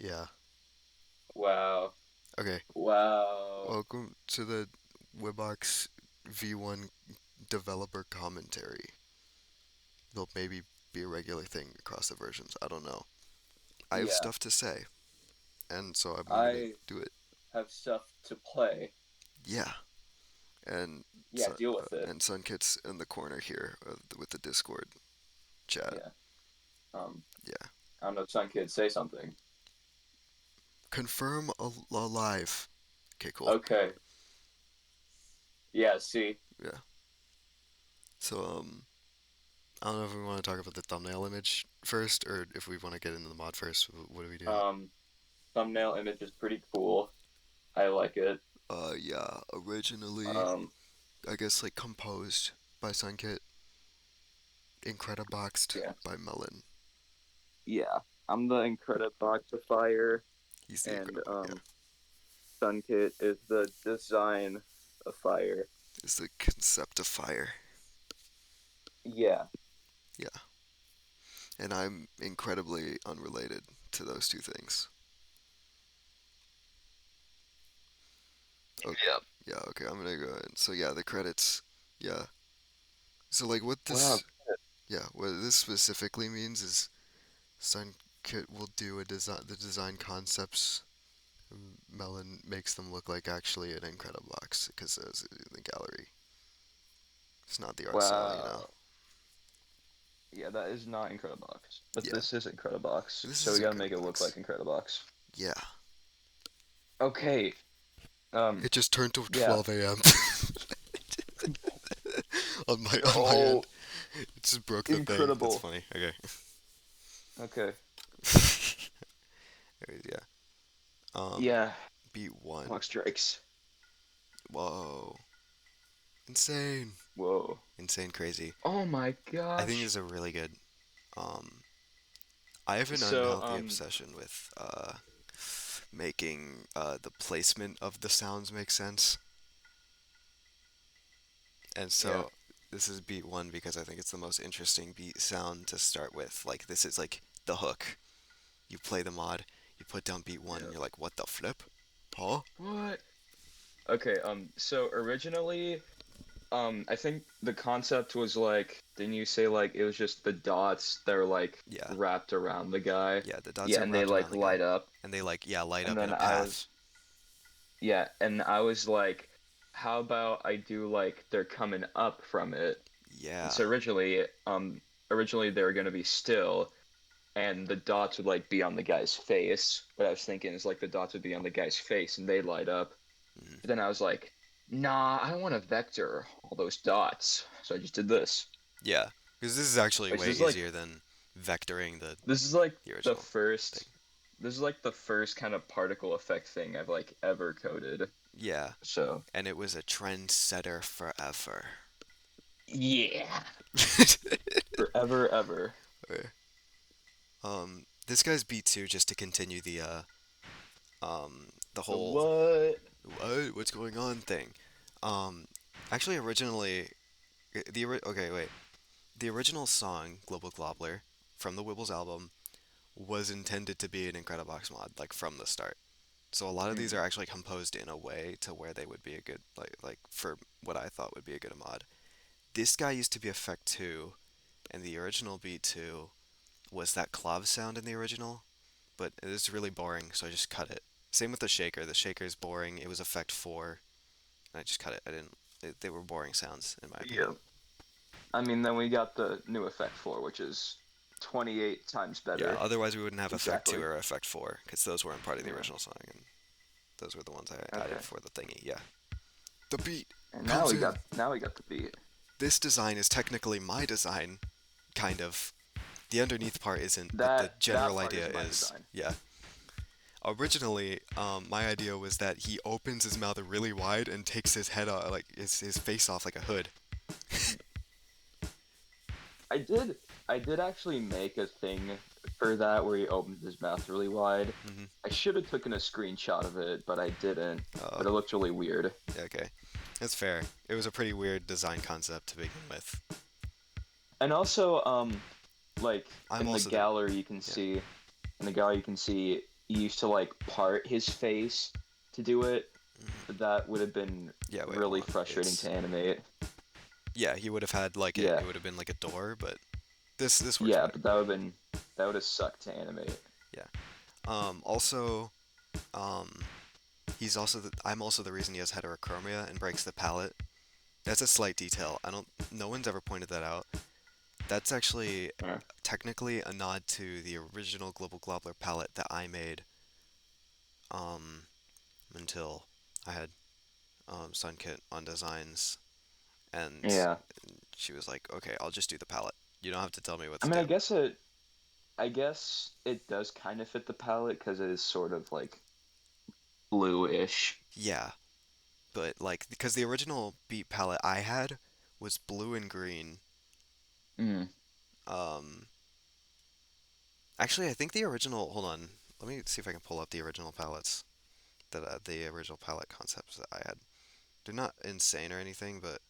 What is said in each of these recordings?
Yeah. Wow. Okay. Wow. Welcome to the Wibbox V1 developer commentary. There'll maybe be a regular thing across the versions. I don't know. I have Yeah. stuff to say, and so I'm gonna I do it. have stuff to play. Yeah. And Yeah, deal with it. and Sunkit's in the corner here with the Discord chat. Yeah. Um, Yeah. I don't know, some kids say something. Confirm alive. Okay, cool. Okay. Yeah, see. Yeah. So I don't know if we want to talk about the thumbnail image first, or if we want to get into the mod first. What do we do? Um, Thumbnail image is pretty cool. I like it. Yeah. Originally, Um, I guess like composed by Sunkit, Incrediboxed yeah. by Melon. Yeah. I'm the Incrediboxifier, He's the and Incredibox. Yeah. Sunkit is the design of fire. Is the Conceptifier. Yeah. Yeah. And I'm incredibly unrelated to those two things. Okay. Yeah. Yeah. Okay. I'm gonna go ahead. So yeah, the credits. Yeah. So like what Wow. this. Yeah. What this specifically means is Sunkit will do the design concepts. Melon makes them look like actually an Incredibox because it's in the gallery. It's not the art style. Wow. Yeah, that is not Incredibox. But Yeah, this is Incredibox, this so is we gotta make it look like Incredibox. Incredibox. Yeah, Okay. it just turned to Yeah. 12 a.m. on my Oh, end. It just broke the thing. That's incredible. funny. Okay. Okay. Anyways, yeah. Um, Yeah. beat one. Clock strikes. Whoa. Insane. Whoa. Insane crazy. Oh my I think this gosh. is a really good. Um, I have an So, unhealthy obsession with making the placement of the sounds make sense. And yeah. so this is beat one because I think it's the most interesting beat sound to start with. Like this is like the hook. You play the mod, you put down beat one, and Yeah. you're like, what the flip? Huh? What? Okay, so originally, I think the concept was like, didn't you say like it was just the dots that are like Yeah, wrapped around the guy? yeah. The dots Yeah, are and they wrapped around like the guy, light up. and they like light And up in then a I path. was, yeah, and I was like, how about I do like they're coming up from it? And Yeah, so originally they were gonna be still, and the dots would like be on the guy's face. What I was thinking is like the dots would be on the guy's face and they light up. mhm. But then I was like, nah, I don't want to vector all those dots. So I just did this. Yeah. Because this is actually Which way is like easier than vectoring this is like the the original thing. first this is like the first kind of particle effect thing I've like ever coded. Yeah, So and it was a trendsetter forever. yeah. Forever ever. This guy's beat two just to continue the The whole what? what's going on thing. Um, actually, originally, okay, wait. The original song, Global Globbler, from the Wibbles album, was intended to be an Incredibox mod, like from the start. So a lot of these Hmm. are actually composed in a way to where they would be a good, like for what I thought would be a good mod. This guy used to be Effect 2, and the original beat 2 was that clav sound in the original, but it is really boring, so I just cut it. Same with the shaker. The shaker is boring. It was Effect 4, and I just cut it. I didn't. They were boring sounds, in my Yeah. opinion. I mean, then we got the new effect 4, which is 28 times Yeah, better. otherwise we wouldn't have Effect 2 Exactly. or Effect 4, because those weren't part of the Yeah. original song, and those were the ones I added Okay. for the thingy. Yeah. The beat And comes in. now we got the beat. This design is technically my design, kind of. The underneath part isn't, but the That general part idea is my is. design. Yeah. Originally, my idea was that he opens his mouth really wide and takes his head off, like his face off like a hood. I did I did actually make a thing for that where he opens his mouth really wide. Hmm. I should have taken a screenshot of it, but I didn't. Uh, But it looked really weird. yeah, okay. That's fair. It was a pretty weird design concept to begin with. And also, like I'm in the also the. gallery you can Yeah. see in the gallery you can see he used to like part his face to do it, but that would have been Yeah, wait, hold really on. frustrating It's to animate. yeah, he would have had like it Yeah, would have been like a door, but this works yeah, fine. but that would have sucked to animate. Yeah. Also, um, I'm also the reason he has heterochromia and breaks the palette. That's a slight detail. I don't. No one's ever pointed that out. That's actually Uh, technically a nod to the original Global Globbler palette that I made um, until I had Sunkit on designs, and yeah, she was like, "Okay, I'll just do the palette. You don't have to tell me what I to mean, do." I guess it does kind of fit the palette because it is sort of like bluish. Yeah, but like because the original Beat palette I had was blue and green. Mm, Um, Actually, I think the original. Hold on, let me see if I can pull up the original palettes the original palette concepts that I had. They're not insane or anything, but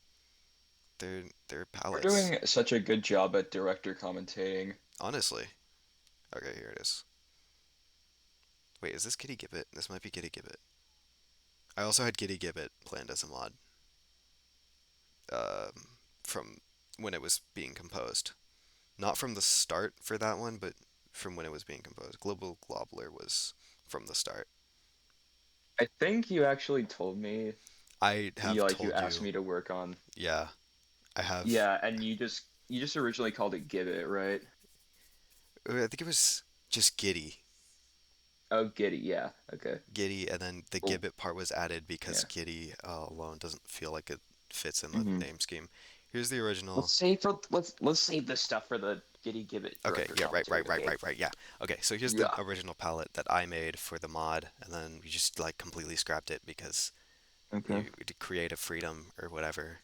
they're we're palettes. doing such a good job at director commentating. Honestly. Okay, here it is. Wait, is this Giddy Gibbet? This might be Giddy Gibbet. I also had Giddy Gibbet planned as a mod from when it was being composed. Not from the start for that one, but from when it was being composed. Global Globbler was from the start. I think you actually told me I have you told asked you, me to work on. yeah, I have. Yeah, and you just originally called it Gibbet, right? I think it was just Giddy. Oh, Giddy, yeah. Okay. Giddy, and then the Well, Gibbet part was added because yeah. Giddy alone doesn't feel like it fits in the Hmm. name scheme. Here's the original. Let's save this stuff for the Giddy Gibbet Okay, director yeah, commentary debate. yeah. Okay, so here's the Yeah. original palette that I made for the mod, and then we just like completely scrapped it because Okay. you to create a freedom or whatever.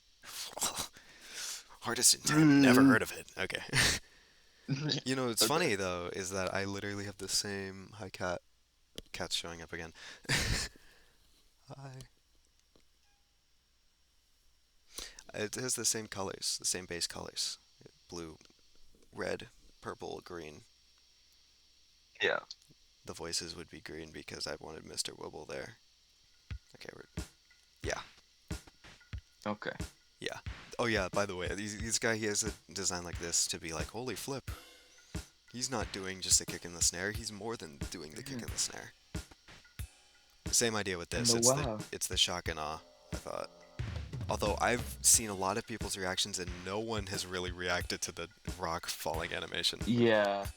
Hardest intent, never Mm. heard of it. Okay. You know, it's Okay. funny though, is that I literally have the same hi cat's showing up again. Hi. It has the same colors, the same base colors. Blue, red, purple, green. Yeah. The voices would be green because I wanted Mr. Wibble there. Okay, yeah, Okay. yeah. Oh yeah, by the way, this guy, he has a design like this to be like, holy flip. He's not doing just the kick and the snare, he's more than doing the kick Mhm. and the snare. Same idea with And this. the wow. It's the shock and awe, I thought. Although I've seen a lot of people's reactions and no one has really reacted to the rock falling animation, Yeah.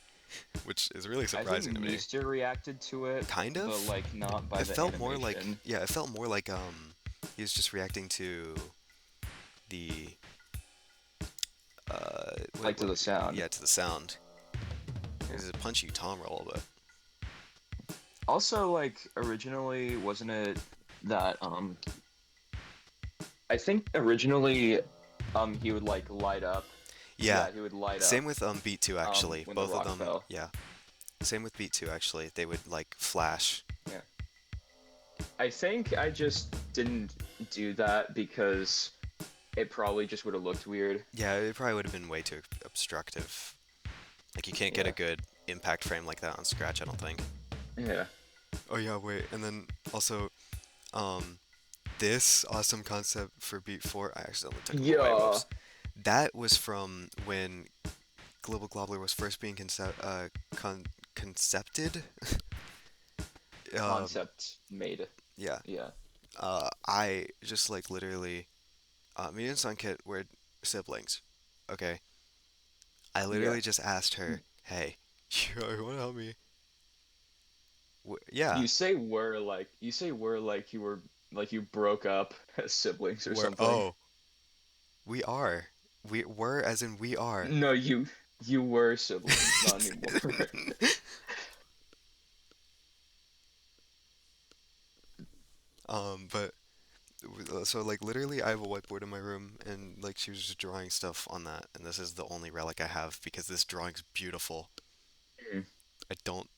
which is really I think surprising to me. Meester reacted to it, Kind but of. like not by It the felt more like, animation. yeah, it felt more like he was just reacting to the Like to what the sound. yeah, to the sound. Yeah. There's a punchy tom roll, but Also, like originally, wasn't it that I think originally he would like light up. yeah. Yeah, he would light Same up with Beat 2 actually. when the Both of rock them, fell. yeah. Same with Beat 2 actually. They would like flash. Yeah. I think I just didn't do that because it probably just would have looked weird. Yeah, it probably would have been way too obstructive. Like you can't get a Yeah. good impact frame like that on Scratch, I don't think. Yeah. Oh yeah, wait. And then also um this awesome concept for Beat 4, I accidentally took him away. Yeah. Whoops. That was from when Global Globbler was first being concepted. um, Concept made. yeah. Yeah. I just like literally, me and Sunkit were siblings. Okay. I Yeah. literally just asked her, "Hey, you want to help me?" Yeah. You say we're like you were like you broke up as siblings or We're something. we are. We were as in we are. No, you were siblings, not anymore. But so like literally I have a whiteboard in my room and like she was just drawing stuff on that and this is the only relic I have because this drawing's beautiful. Mm. I don't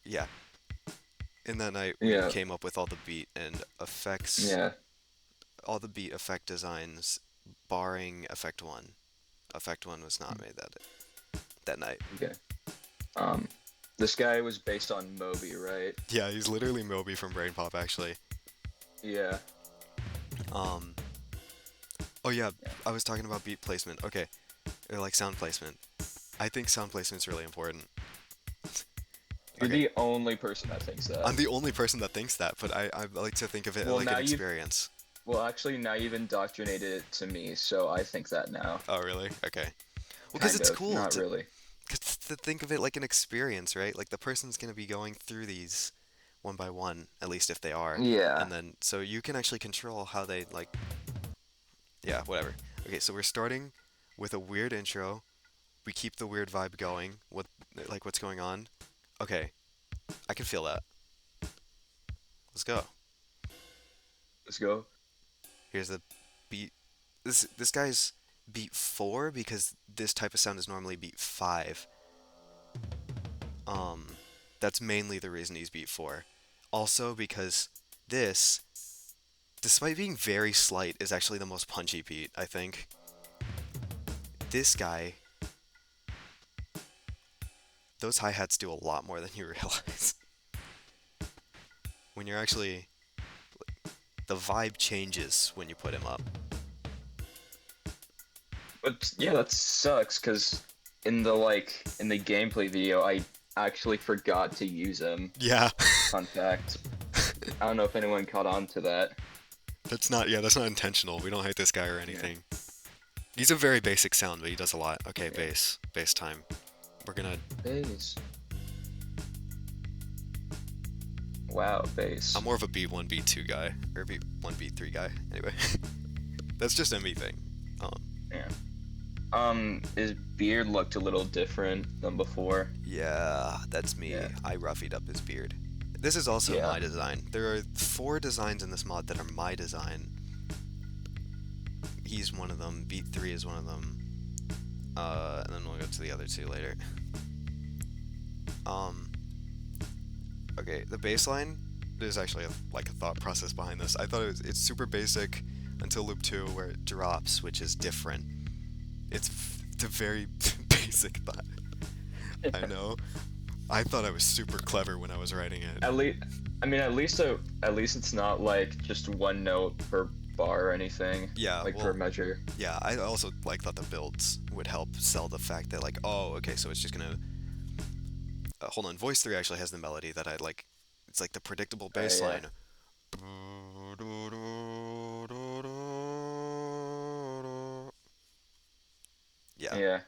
yeah. In that night we Yeah. came up with all the beat and effects, Yeah. all the beat effect designs barring effect 1. Effect 1 was not made that night. Okay. Um. This guy was based on Moby, right? Yeah, he's literally Moby from Brain Pop, actually. Yeah. Um, oh yeah, Yeah. I was talking about beat placement. Okay, or like sound placement. I think sound placement's really important. You're Okay, the only person that thinks that. I'm the only person that thinks that, but I like to think of it Well, like an now you've experience. well, actually, now you've indoctrinated it to me, so I think that now. Oh, really? Okay. Well, because Kind it's of, cool not really. to think of it like an experience, right? Like the person's gonna be going through these one by one, at least if they are, Yeah. and then so you can actually control how they like. Yeah, whatever. Okay, so we're starting with a weird intro. We keep the weird vibe going. What's going on? Okay, I can feel that. Let's go. Let's go. Here's the beat. This guy's beat 4 because this type of sound is normally beat 5. Um, that's mainly the reason he's beat 4. Also because this, despite being very slight, is actually the most punchy beat, I think. This guy, those hi-hats do a lot more than you realize. When you're actually, the vibe changes when you put him up. But yeah, that sucks because in the gameplay video, I actually forgot to use him. Yeah, Fun fact. I don't know if anyone caught on to that. that's not intentional. We don't hate this guy or Yeah. anything. He's a very basic sound, but he does a lot. Okay, Yeah. bass time. We're gonna, Bass. Wow, I'm bass. more of a B1, B2 guy, or B1, B3 guy. Anyway, that's just a me thing. Um, Yeah. His beard looked a little different than before. yeah, that's me. Yeah. I roughied up his beard. This is also Yeah. my design. There are 4 designs in this mod that are my design. He's one of them. Beat 3 is one of them. And then we'll go to the other 2 later. Um, okay, the bass line. There's actually like a thought process behind this. I thought it's super basic until loop 2 where it drops, which is different. It's a very basic thought. I know. I thought I was super clever when I was writing it. At least, I mean, at least it's not like just one note per bar or anything, Yeah, like per well, measure. yeah, I also like thought the builds would help sell the fact that like, oh, okay, so it's just gonna hold on. Voice 3 actually has the melody that I like. It's like the predictable bass Yeah. line. Yeah, Yeah.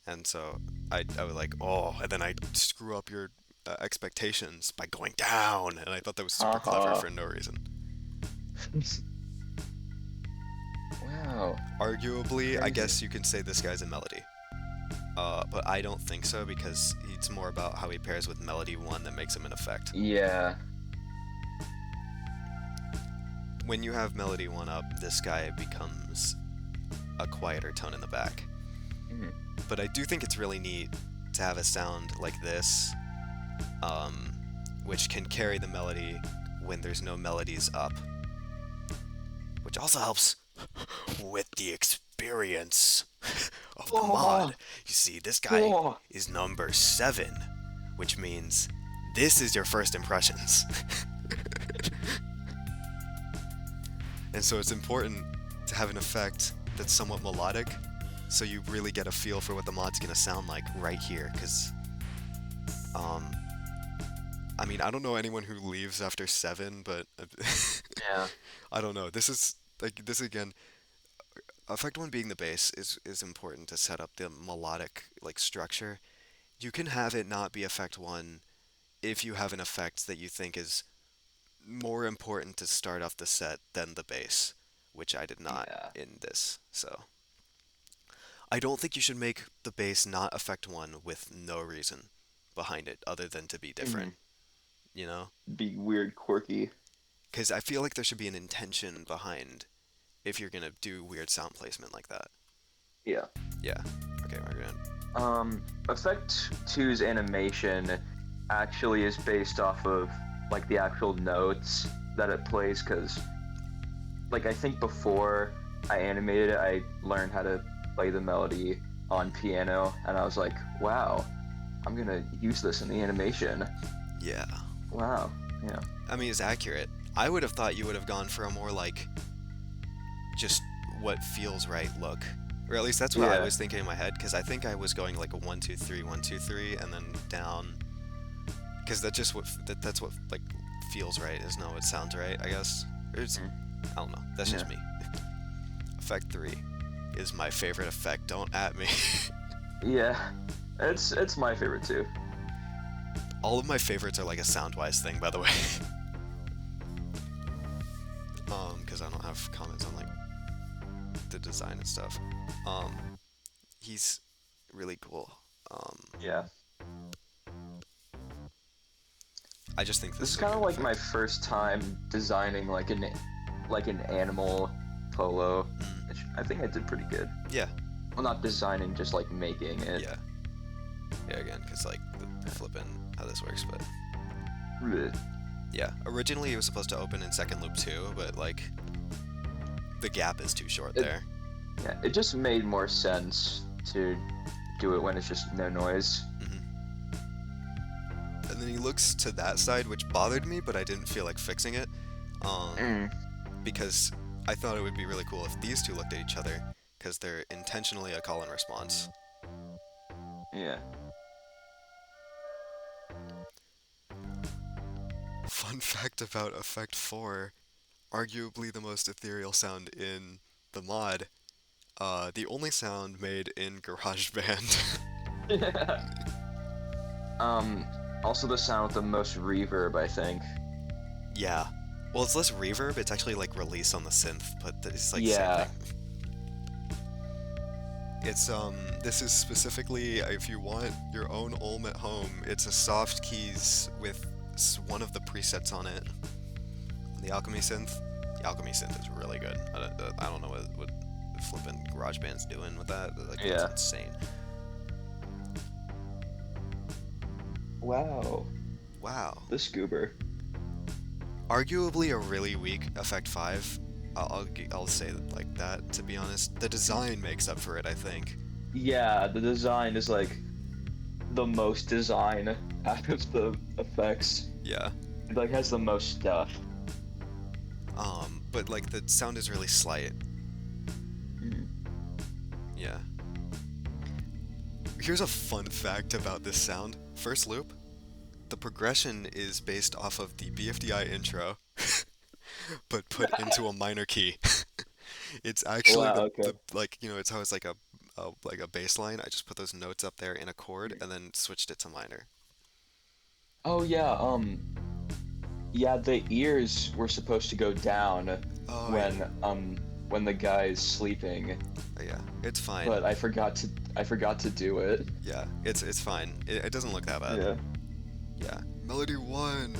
and so I was like, oh, and then I screw up your expectations by going down, and I thought that was super clever Haha. for no reason. Wow. Arguably, I Crazy. guess you can say this guy's a melody. But I don't think so because it's more about how he pairs with Melody 1 that makes him an effect. Yeah. When you have Melody 1 up, this guy becomes a quieter tone in the back. Mhm. But I do think it's really neat to have a sound like this, um, which can carry the melody when there's no melodies up. Which also helps with the experience of the Oh, mod. You see, this guy oh. is number 7, which means this is your first impressions. And so it's important to have an effect that's somewhat melodic, so you really get a feel for what the mod's gonna sound like right here, because, um, I mean, I don't know anyone who leaves after 7, but Yeah. I don't know. This is, like, this again, effect 1 being the bass is important to set up the melodic, like, structure. You can have it not be effect 1 if you have an effect that you think is more important to start off the set than the bass, which I did not Yeah. in this. So I don't think you should make the bass not effect 1 with no reason behind it other than to be different, Mhm. you know? Be weird, quirky. Because I feel like there should be an intention behind if you're gonna do weird sound placement like that. Yeah. Yeah. Okay, Margaret. Effect two's animation actually is based off of like the actual notes that it plays, because like I think before I animated it, I learned how to play the melody on piano, and I was like, wow, I'm gonna use this in the animation. Yeah. Wow. Yeah. I mean, it's accurate. I would have thought you would have gone for a more like just what feels right look. Or at least that's what I Yeah. was thinking in my head, because I think I was going like a 1 2 3 1 2 3 and then down, because that's what like feels right, is not what sounds right, I guess. It's, Mm. I don't know. That's Yeah. just me. Effect 3 is my favorite effect. Don't at me. Yeah. It's my favorite too. All of my favorites are like a sound-wise thing, by the way. Because I don't have comments on like the design and stuff. Um, he's really cool. Um, Yeah. I just think This this is is a kind of good like my effect. first time designing like an animal polo, Mm, which I think I did pretty good. yeah, Well, not designing, just like making it. yeah, yeah. Again, because like the flipping how this works, but Bleh. yeah. Originally, it was supposed to open in second loop too, but like the gap is too short It there. yeah, it just made more sense to do it when it's just no noise. Hmm. And then he looks to that side, which bothered me, but I didn't feel like fixing it, Mm. because I thought it would be really cool if these two looked at each other, because they're intentionally a call and response. Yeah. Fun fact about Effect 4, arguably the most ethereal sound in the mod, the only sound made in GarageBand. um. Also, the sound with the most reverb, I think. Yeah. Well, it's less reverb, it's actually like release on the synth, but it's like same Yeah. thing. It's this is specifically if you want your own Ulm at home, it's a soft keys with one of the presets on it. The Alchemy synth. The Alchemy synth is really good. I don't know what flipping GarageBand's doing with that. Like that's Yeah. insane. Wow. Wow. The scuba. Arguably a really weak Effect 5. I'll say it like that, to be honest. The design makes up for it, I think. Yeah, the design is like the most design out of the effects. Yeah. It like has the most stuff. But like the sound is really slight. Mm. Yeah. Here's a fun fact about this sound. First loop, the progression is based off of the BFDI intro, but put into a minor key. It's actually Wow. Okay. the like it's how it's like a bass line. I just put those notes up there in a chord and then switched it to minor. Oh yeah. Yeah, the ears were supposed to go down Oh yeah. when the guy's sleeping, Oh, yeah. It's fine. but I forgot to do it. Yeah. It's fine. It doesn't look that bad. Yeah. Yeah. Melody 1.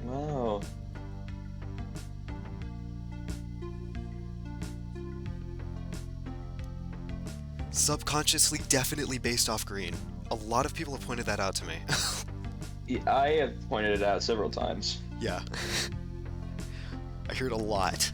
Wow. Subconsciously definitely based off green. A lot of people have pointed that out to me. Yeah, I have pointed it out several times. Yeah. I hear it a lot.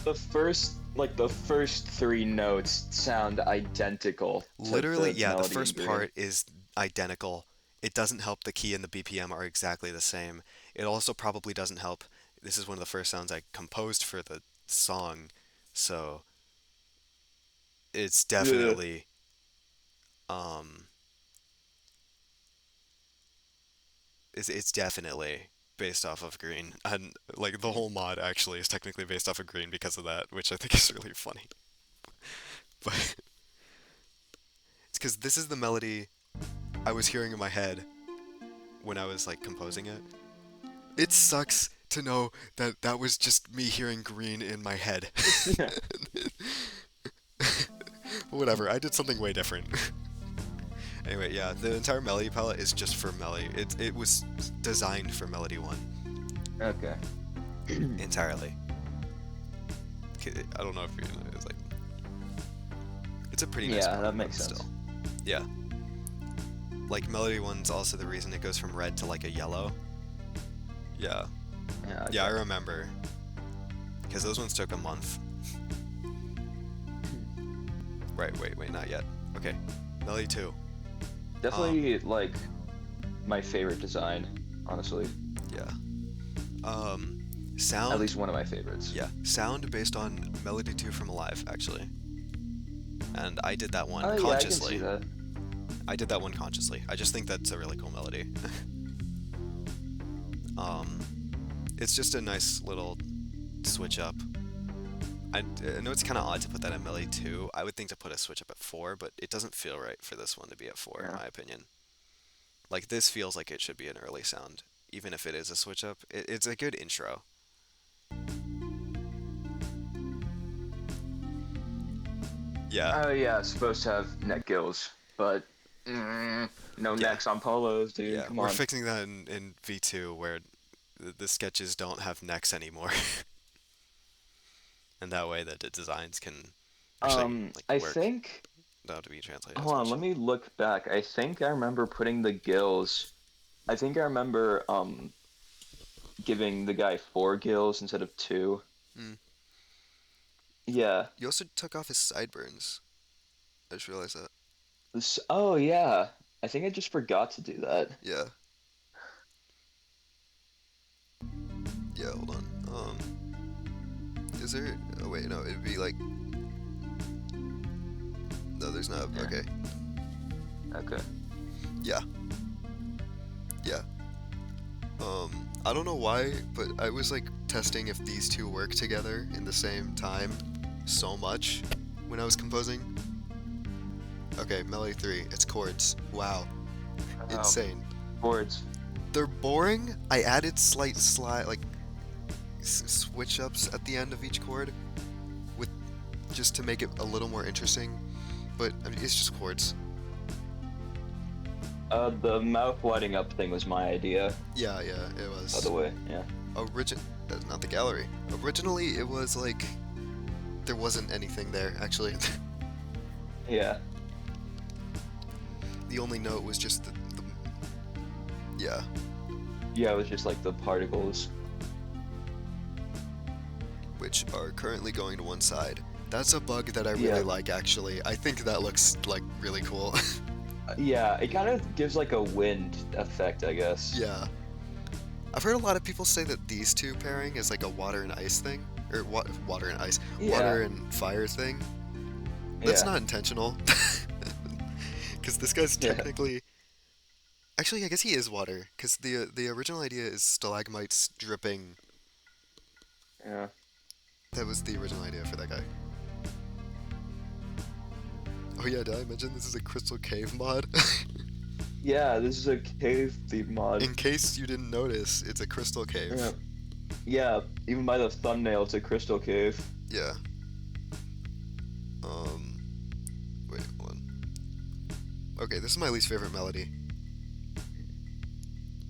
The first three notes sound identical to Literally, the yeah, the melody in first green. part is identical. It doesn't help the key and the BPM are exactly the same. It also probably doesn't help. This is one of the first sounds I composed for the song, so it's Yeah. definitely um it's definitely based off of green. And like the whole mod actually is technically based off of green because of that, which I think is really funny. But it's because this is the melody I was hearing in my head when I was like composing it. It sucks to know that that was just me hearing green in my head. Yeah. Whatever, I did something way different. Anyway, yeah, the entire melody palette is just for melody. It was designed for melody 1 Okay. entirely. I don't know if you it's like it's a pretty nice Yeah, part, that but makes sense. still. Yeah. Like melody 1's also the reason it goes from red to like a yellow. Yeah. Yeah. Yeah, I Okay. remember. Because those ones took a month. Right, wait, not yet. Okay. Melody 2. Um, Definitely like my favorite design, honestly. yeah. At least Sound, one of my favorites. yeah, sound based on Melody 2 from Alive, actually. And I did that one Oh yeah, I can see consciously. that. I did that one consciously. I just think that's a really cool melody. um, it's just a nice little switch up. I know it's kind of odd to put that at Melody 2. I would think to put a switch up at 4, but it doesn't feel right for this one to be at 4, in Yeah. my opinion. Like, this feels like it should be an early sound, even if it is a switch up. It's a good intro. Yeah, Oh yeah, it's supposed to have neck gills, but no yeah, necks on polos, dude. yeah. Come We're on. fixing that in V2 where the sketches don't have necks anymore. And that way the designs can actually like I work think. without to be translated as Hold on, much. let me look back. I think I remember putting the gills. I think I remember giving the guy 4 gills instead of 2. Hmm. Yeah. You also took off his sideburns. I just realized that. Oh yeah. I think I just forgot to do that. Yeah, yeah. Hold on. Is there? Oh wait, no. It'd be like no. There's not. Yeah. Okay. Okay. Yeah, yeah. I don't know why, but I was like testing if these two work together in the same time so much when I was composing. Okay, Melody 3, it's chords. Wow, Oh, insane. boards. They're boring. I added slight slide like switch ups at the end of each chord with just to make it a little more interesting, but I mean, it's just chords. The mouth lighting up thing was my idea, Yeah, yeah, it by the was. way. Yeah. Origin not the gallery. Originally it was like there wasn't anything there actually. Yeah. The only note was just the yeah, Yeah, it was just like the particles. which are currently going to one side. That's a bug that I really Yeah. like actually. I think that looks like really cool. Yeah, it kind of gives like a wind effect, I guess. Yeah. I've heard a lot of people say that these two pairing is like a water and ice thing, or water and ice, Yeah. water and fire thing. That's Yeah. not intentional, because this guy's Yeah. technically, actually, I guess he is water, because the original idea is stalagmites dripping. Yeah. That was the original idea for that guy. Oh yeah, did I mention this is a crystal cave mod? Yeah, this is a cave theme mod. In case you didn't notice, it's a crystal Yeah. cave. Yeah, even by the thumbnail, it's a crystal cave. Yeah. Um. Wait, hold on. Okay, this is my least favorite melody.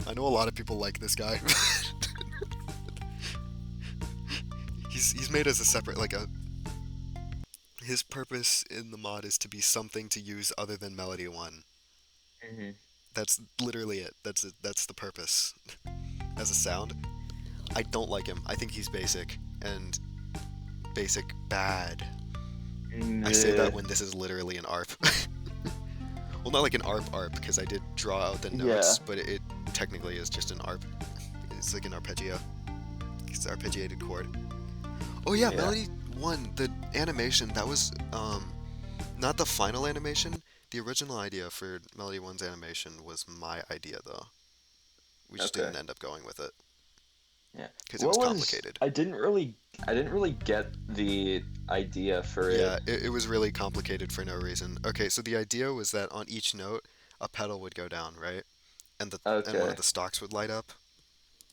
I know a lot of people like this guy. He's made as a separate like a. His purpose in the mod is to be something to use other than Melody 1. Hmm. That's literally it. That's it. That's the purpose. As a sound, I don't like him. I think he's basic and basic bad. I say that when this is literally an ARP. Well, not like an ARP because I did draw out the Yeah. notes, but it technically is just an ARP. It's like an arpeggio. It's an arpeggiated chord. Oh yeah, Yeah. Melody 1, the animation, that was not the final animation. The original idea for Melody 1's animation was my idea though. We just Okay. didn't end up going with it Yeah. because it What was was complicated. I didn't really get the idea for it. Yeah, it was really complicated for no reason. Okay, so the idea was that on each note, a pedal would go down, right? And one of Okay. the stalks would light up,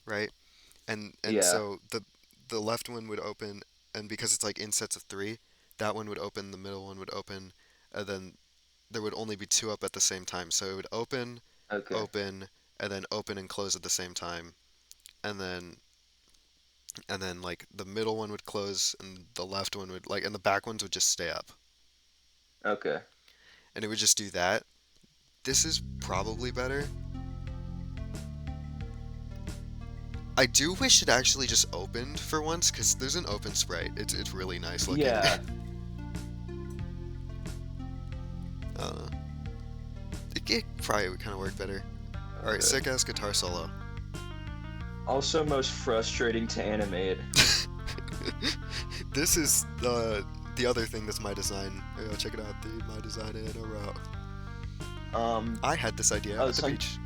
right? And Yeah. so the left one would open, and because it's like in sets of three, that one would open, the middle one would open, and then there would only be two up at the same time. So it would open, Okay. open, and then open and close at the same time, and then like the middle one would close, and the left one would like, and the back ones would just stay up, Okay. and it would just do that. This is probably better. I do wish it actually just opened for once, because there's an open sprite. It's really nice looking. Yeah. uh, it probably would kind of work better. All right, Okay. sick ass guitar solo. Also, most frustrating to animate. This is the other thing that's my design. Yo, check it out, dude. My design in a row. Um, I had this idea oh, at the beach.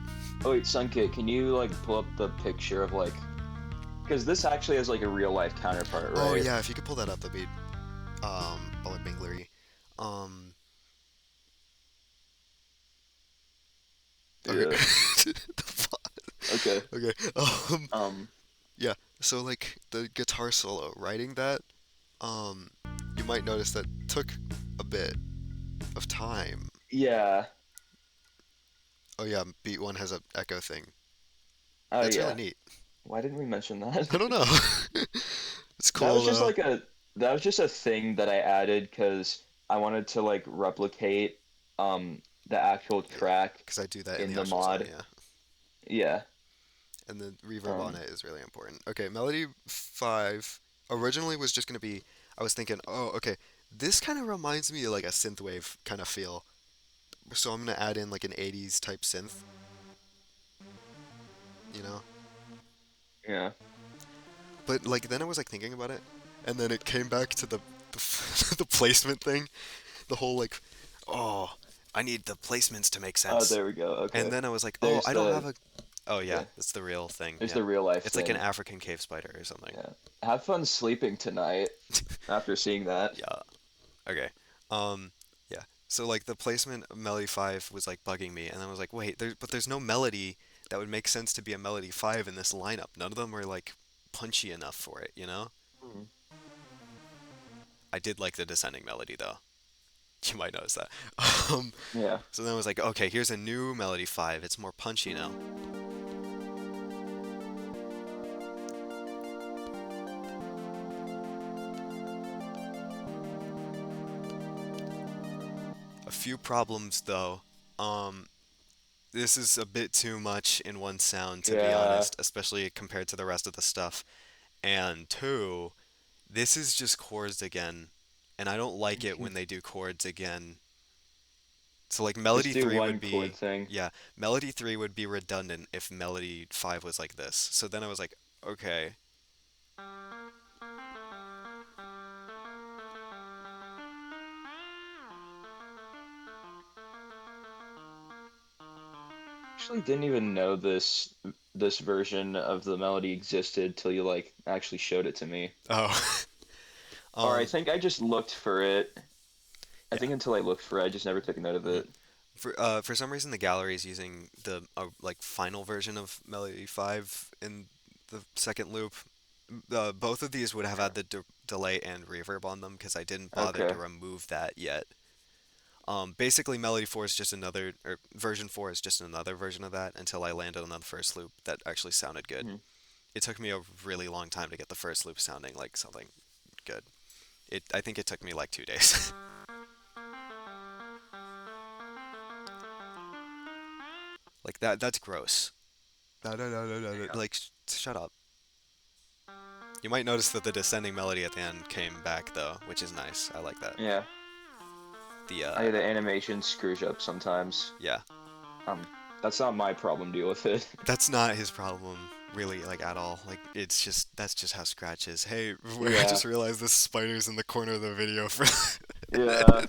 oh wait, Sunkit, can you like pull up the picture of like, because this actually has like a real life counterpart, Oh right? yeah, if you could pull that up, that'd be Baller Binglery. Um, okay. Yeah. The fuck? Okay. Okay. Um, Yeah. So like the guitar solo, writing that, um, you might notice that took a bit of time. yeah. Oh yeah, beat one has a echo thing. Oh That's really yeah. neat. Why didn't we mention that? I don't know. It's That was cool just though. like a that was just a thing that I added because I wanted to like replicate the actual Yeah, track because I do that in in the the actual song. mod. Yeah, Yeah. and the reverb on Um, it is really important. Okay, Melody 5 originally was just gonna be. I was thinking, oh, okay, this kind of reminds me of like a synthwave kind of feel. So I'm gonna add in like an 80s type synth, you know. yeah. But like then I was like thinking about it, and then it came back to the placement thing. The whole like, oh, I need the placements to make Oh, sense. there we go. And Okay. then I was like, oh, There's I don't have the a. Oh yeah, yeah. it's the real thing. There's Yeah, the real life it's like an thing. African cave spider or something. Yeah. Have fun sleeping tonight after seeing that. Yeah. Okay. Um. Yeah. So like the placement of Melody 5 was like bugging me, and I was like, wait, there's no melody that would make sense to be a Melody 5 in this lineup. None of them were like punchy enough for it, you know? Hmm. I did like the descending melody though. You might notice that. Um, Yeah. so then I was like, okay, here's a new Melody 5. It's more punchy now. A few problems though. Um, this is a bit too much in one sound to be Yeah. honest, especially compared to the rest of the stuff. And two, this is just chords again, and I don't like it when they do chords again. So like Just Melody do 3 one would chord be, thing. yeah, Melody 3 would be redundant if Melody 5 was like this. So then I was like, okay. Actually didn't even know this version of the melody existed till you like actually showed it to me. Oh. Or I um think I just looked for it. I yeah. think until I looked for it, I just never took note of hmm it. For some reason the gallery is using the like final version of Melody 5 in the second loop. Both of these would have had the delay and reverb on them because I didn't bother to Okay. remove that yet. Basically, Melody 4 is just another, or version 4 is just another version of that until I landed on the first loop that actually sounded good. Mhm. It took me a really long time to get the first loop sounding like something good. I think it took me like 2 days. Like that's gross. No, no, no, no, no, no. Yeah. Like, shut up. You might notice that the descending melody at the end came back though, which is nice. I like that. Yeah. The The animation screws up sometimes. yeah, Um, that's not my problem. Deal with it. that's not his problem really, like at all. Like it's just that's just how Scratch is. Hey, I Yeah. just realized this spider's in the corner of the video for. Yeah.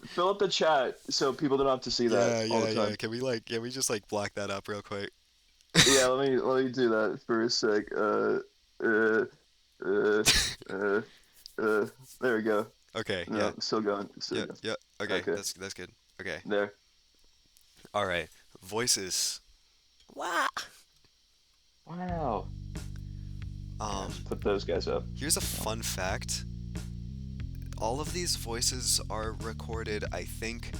Fill up the chat so people don't have to see that Yeah, all yeah, the yeah. time. Can we just like block that up real quick? Yeah, let me do that for a sec. Uh, uh, uh, there we go. Okay, yeah, No, still going. Still yeah, going. yeah. Okay, Okay, that's good. Okay, there. all right. Voices. Wow. Wow. Yeah, let's Um, put those guys up. here's a Oh, fun fact. All of these voices are recorded, I think.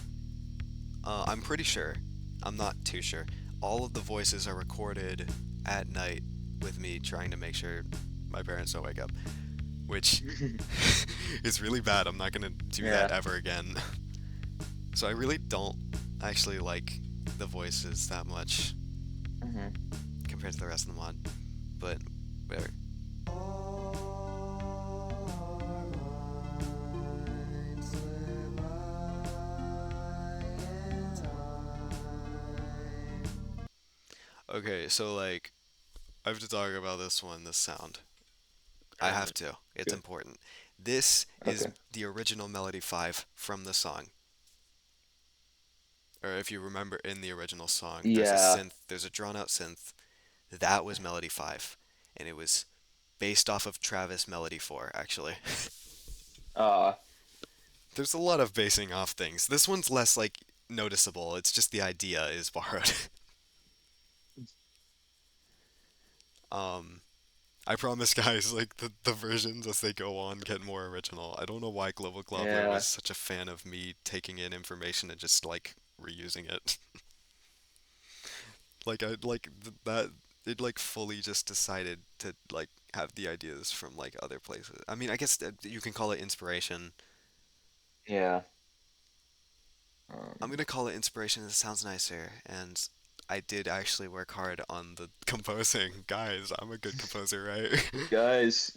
I'm pretty sure. I'm not too sure. All of the voices are recorded at night with me trying to make sure my parents don't wake up, which is really bad. I'm not gonna do that yeah. ever again. So I really don't actually like the voices that much Hmm. compared to the rest of the mod, but whatever. Okay, so like I have to talk about this one, this sound. I have Mhm. to. It's Okay. important. This is Okay. the original Melody 5 from the song. Or if you remember in the original song, there's a Yeah. synth, there's a drawn out synth. That was Melody 5. And it was based off of Travis Melody 4, actually. Uh, There's a lot of basing off things. This one's less like noticeable. It's just the idea is borrowed. um I promise guys, like the versions as they go on get more original. I don't know why Global Globbler was yeah. such a fan of me taking in information and just like reusing it. Like I like that it like fully just decided to like have the ideas from like other places. I mean, I guess that you can call it inspiration. Yeah. I'm Um, gonna call it inspiration. It sounds nicer, and I did actually work hard on the composing. Guys, I'm a good composer, right? guys,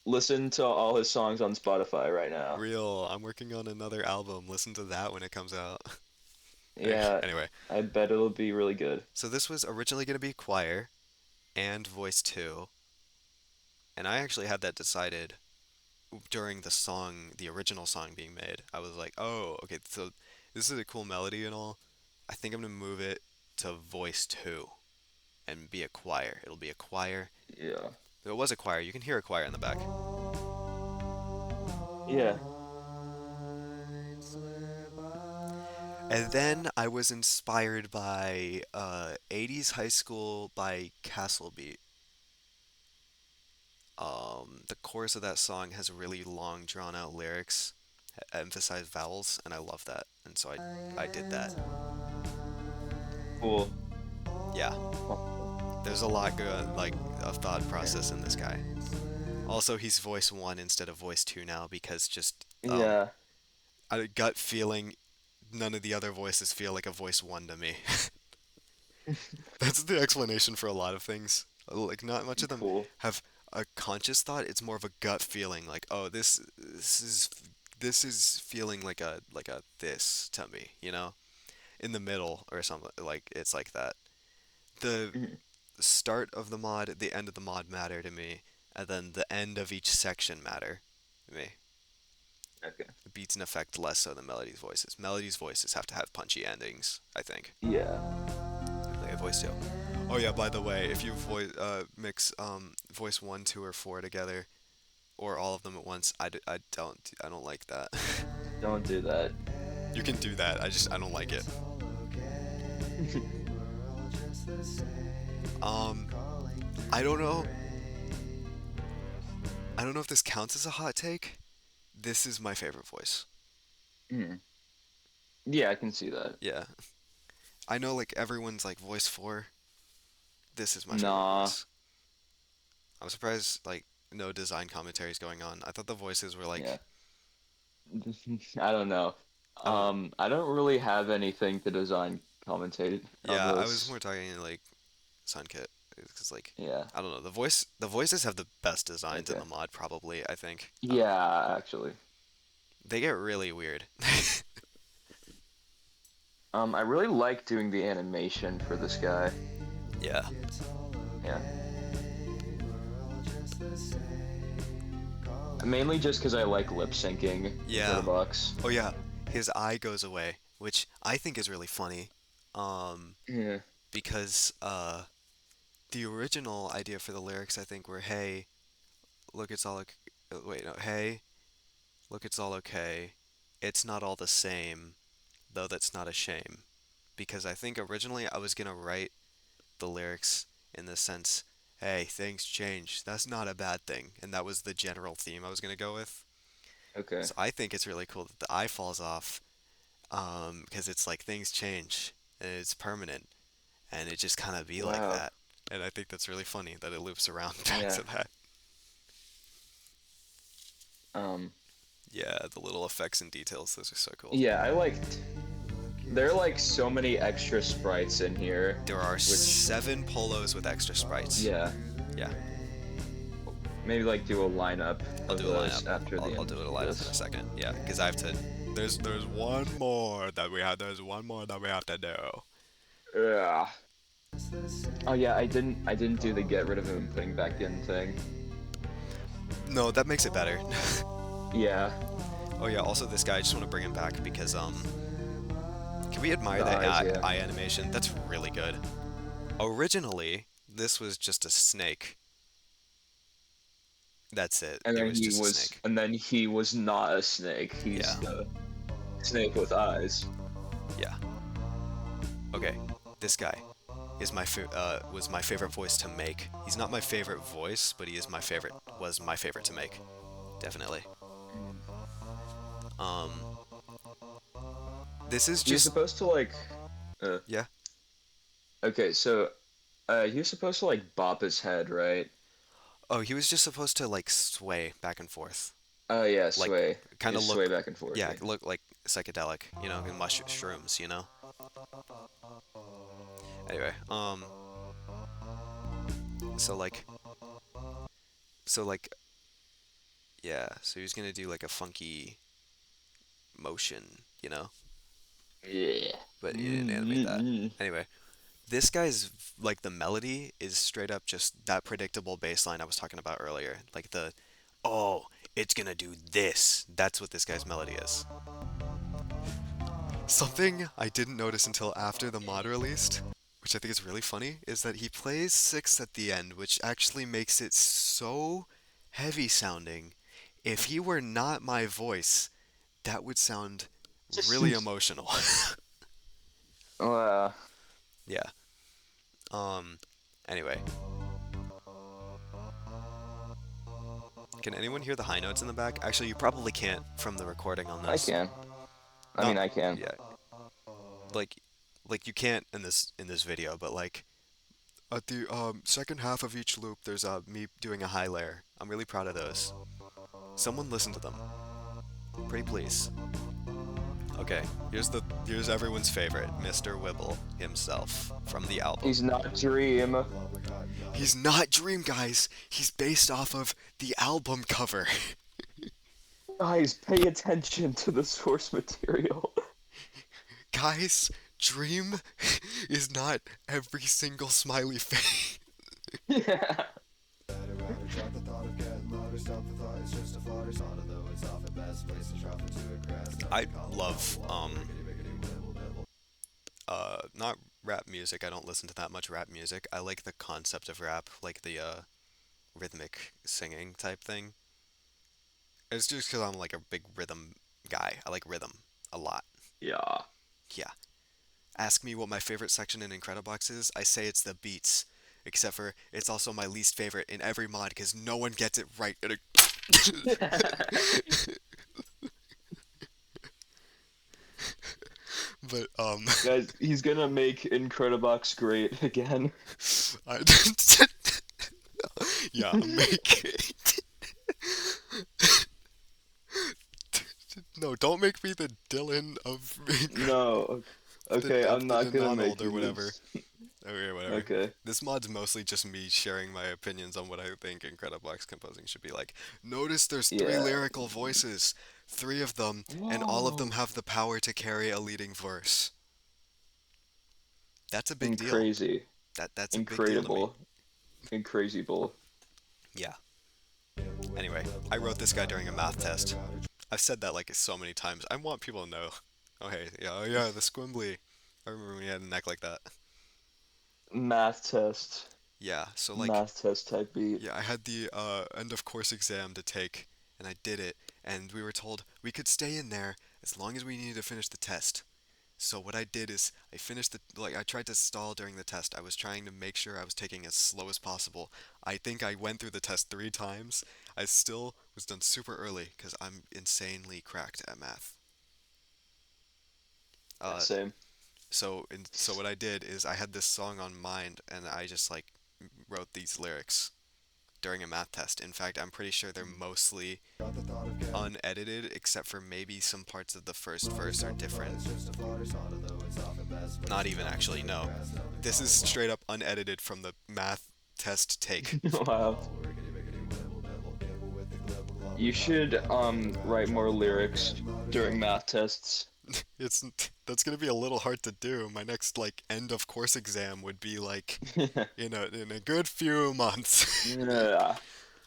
listen to all his songs on Spotify right now. Real. I'm working on another album. Listen to that when it comes out. Yeah, Anyway, I bet it'll be really good. so this was originally gonna be choir and voice too, and I actually had that decided during the song, the original song being made. I was like, oh, okay, so this is a cool melody and all. I think I'm gonna move it to voice two and be a choir. It'll be a choir. Yeah. If it was a choir, you can hear a choir in the back. Yeah. And then I was inspired by 80s High School by Castle Beat. The chorus of that song has really long, drawn out lyrics, emphasize vowels, and I love that. And so I did that. Cool. Yeah, there's a lot good, like, of thought Yeah. process in this guy. Also, he's voice one instead of voice two now because just Yeah. a gut feeling. None of the other voices feel like a voice one to me. That's the explanation for a lot of things. Like, not much of them Cool. have a conscious thought. It's more of a gut feeling. Like, oh, this is feeling like a this to me. In the middle or something. Like it's like that. The Mhm. start of the mod, the end of the mod matter to me, and then the end of each section matter to me. Okay. Beats and effect less so than Melody's voices. Melody's voices have to have punchy endings, I think. Yeah. Like a voice too. Oh yeah, by the way, if you mix voice one, two, or four together, or all of them at once, I don't like that. Don't do that. You can do that. I don't like it. Um, I don't know. I don't know if this counts as a hot take. This is my favorite voice. Mhm. Yeah, I can see that. Yeah, I know like everyone's like voice four. This is my favorite Nah. voice. I'm surprised like no design commentaries going on. I thought the voices were Yeah. like I don't know. I don't know. I don't really have anything to design commentate on Yeah, I was this. more talking like Sunkit because like Yeah. I don't know the voices have the best designs in Okay. the mod probably I think Yeah, actually. they get really weird. I really like doing the animation for this guy. Yeah. Yeah. Mainly just because I like lip syncing Yeah. Wibbox. Oh yeah. His eye goes away, which I think is really funny. Um, Yeah. because the original idea for the lyrics I think were hey, look it's all okay. Wait, no, hey, look it's all okay. It's not all the same, though that's not a shame. Because I think originally I was gonna write the lyrics in the sense, hey, things change. That's not a bad thing. And that was the general theme I was going to go with. Okay. So I think it's really cool that the eye falls off because it's like things change and it's permanent and it just kind of be like Wow. that. And I think that's really funny that it loops around back Yeah. to that. Um. Yeah, the little effects and details, those are so cool. Yeah, I liked. There are like so many extra sprites in here, There are which 7 polos with extra sprites. yeah, Yeah, maybe like do a lineup I'll of do a lineup. those after the I'll end do it a of lineup in a this. second. Yeah, because I have to. There's one more that we have. There's one more that we have to do. Yeah. Oh yeah, I didn't do the get rid of him and putting back in thing. No, that makes it better. Yeah, Oh yeah, also this guy, I just want to bring him back because can we admire the the eyes, yeah. eye animation? That's really good. Originally, this was just a snake. That's it. And It then was he just a was snake. and then he was not a snake. Yeah. He's the snake with eyes. Yeah. Okay. This guy is was my favorite voice to make. He's not my favorite voice, but he is my favorite was my favorite to make. Definitely. Mm. Um this is He was just supposed to like uh yeah. okay, so he was supposed to like bop his head, right? Oh, he was just supposed to like sway back and forth. Oh yeah, Like sway. kind You of sway look back and forth, yeah, yeah. look like psychedelic, in mushrooms, Anyway, so like so like yeah, so he was gonna do like a funky motion, Yeah. but he didn't animate that. Mm-mm-mm. Anyway, this guy's like the melody is straight up just that predictable bass line I was talking about earlier. Like oh, it's gonna do this. That's what this guy's melody is. Something I didn't notice until after the mod released, which I think is really funny, is that he plays six at the end, which actually makes it so heavy sounding. If he were not my voice, that would sound really emotional. Wow. Yeah. Um, anyway, can anyone hear the high notes in the back? Actually, you probably can't from the recording on I this. can. I Not, mean I can. yeah, like, you can't in this video, but like at the second half of each loop, there's me doing a high layer. I'm really proud of those. Someone listen to them, pretty please. Okay, here's everyone's favorite, Mr. Wibble himself from the album. He's not Dream. He's not Dream, guys. He's based off of the album cover. Guys, pay attention to the source material. Guys, Dream is not every single smiley face. Yeah. I love not rap music. I don't listen to that much rap music. I like the concept of rap, like the rhythmic singing type thing. It's just because I'm like a big rhythm guy. I like rhythm a lot. Yeah. Yeah. Ask me what my favorite section in Incredibox is. I say it's the beats. Except for it's also my least favorite in every mod because no one gets it right. But Guys, he's gonna make Incredibox great again. I, yeah, make no, don't make me the Dylan of No. Okay, I'm the not gonna Donald make or you whatever. this. Okay, whatever. Okay. This mod's mostly just me sharing my opinions on what I think Incredibox composing should be like. Notice there's three Yeah. lyrical voices, three of them, and all of them Whoa. have the power to carry a leading verse. That's a big deal. Crazy. That's a big deal to me. Incredible. Incrazyable. Yeah. Anyway, I wrote this guy during a math test. I've said that like so many times. I want people to know. Oh hey, yeah, oh yeah, the squimbly. I remember when he had a neck like that. Math test. Yeah, so like, Math test type beat. yeah, I had the end of course exam to take, and I did it, and we were told we could stay in there as long as we needed to finish the test. So what I did is I finished I tried to stall during the test. I was trying to make sure I was taking as slow as possible. I think I went through the test 3 times. I still was done super early because I'm insanely cracked at math. Yeah, Uh, same. so what I did is I had this song on mind and I just like wrote these lyrics during a math test. In fact, I'm pretty sure they're mostly unedited, except for maybe some parts of the first verse are different. Not even actually, no. This is straight up unedited from the math test take. Wow. You should write more lyrics during math tests. It's that's gonna be a little hard to do. My next like end of course exam would be like in a good few months. Yeah.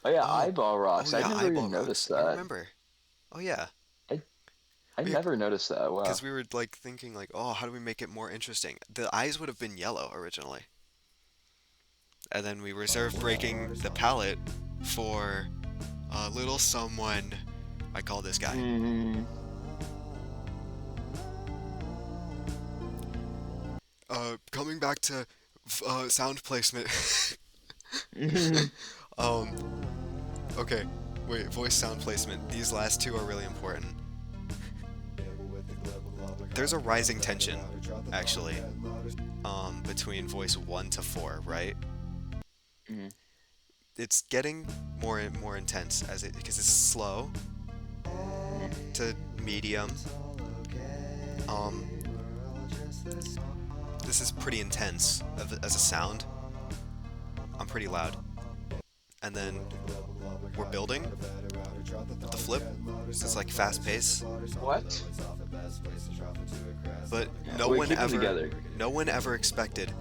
Oh yeah, Oh, eyeball oh rocks. I yeah, never eyeball even rocks. noticed I that. remember. Oh yeah. I I Oh yeah, never noticed that. because Wow. we were like thinking like, oh, how do we make it more interesting? The eyes would have been yellow originally, and then we reserved breaking the palette for a little someone. I call this guy. Mm. Coming back to sound placement. Mhm. um, okay, wait, voice sound placement. These last two are really important. There's a rising tension, actually, between voice 1 to 4, right? Mhm. It's getting more and more intense as it because it's slow Mhm. to medium. Um, this is pretty intense as a sound. I'm pretty loud, and then we're building the flip. So it's like fast pace, What? but Wait, keep them together. no one ever expected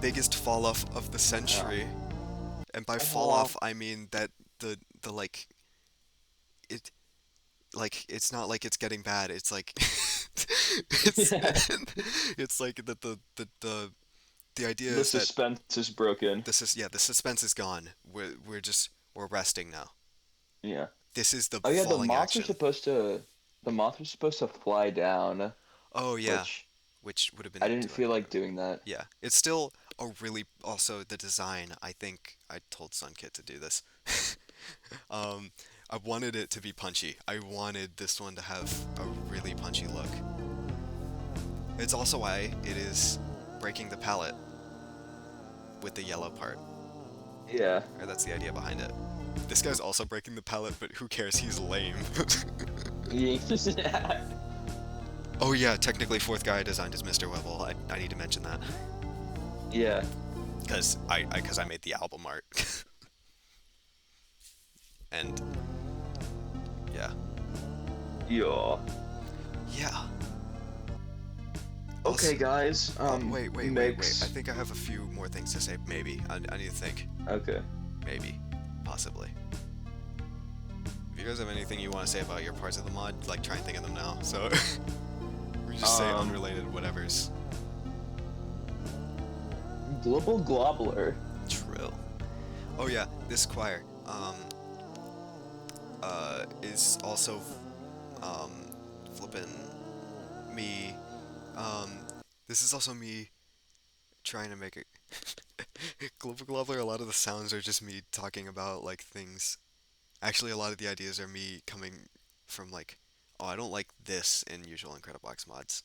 biggest fall off of the Oh. century. And by fall Oh. off, I mean that the like it like it's not like it's getting bad. It's like it's Yeah. it's like the idea The is that suspense is broken. the suspense is gone. We're resting now. Yeah. This is the Oh yeah, falling action. the moths are supposed to fly down, Oh yeah, which which would have I been didn't too feel hard. like doing that. Yeah, it's still a really also the design. I think I told Sunkit to do this. um, I wanted it to be punchy. I wanted this one to have a really punchy look. It's also why it is breaking the palette with the yellow part. Yeah. Or that's the idea behind it. This guy's also breaking the palette, but who cares? He's lame. Yeah. Oh yeah, technically fourth guy I designed is Mr. Wibble. I need to mention that Yeah. because I made the album art. And yeah, Yeah. yeah. Okay, Also, guys. wait. I Mix. think I have a few more things to say. Maybe I need to think. Okay. Maybe, possibly. If you guys have anything you want to say about your parts of the mod, like try and think of them now. So we just say Um, unrelated whatever's Glibble Globbler. trill. Oh yeah, this choir is also um flippin' me um this is also me trying to make it Global Globbler. A lot of the sounds are just me talking about like things. Actually, a lot of the ideas are me coming from like, oh, I don't like this in usual Incredibox mods.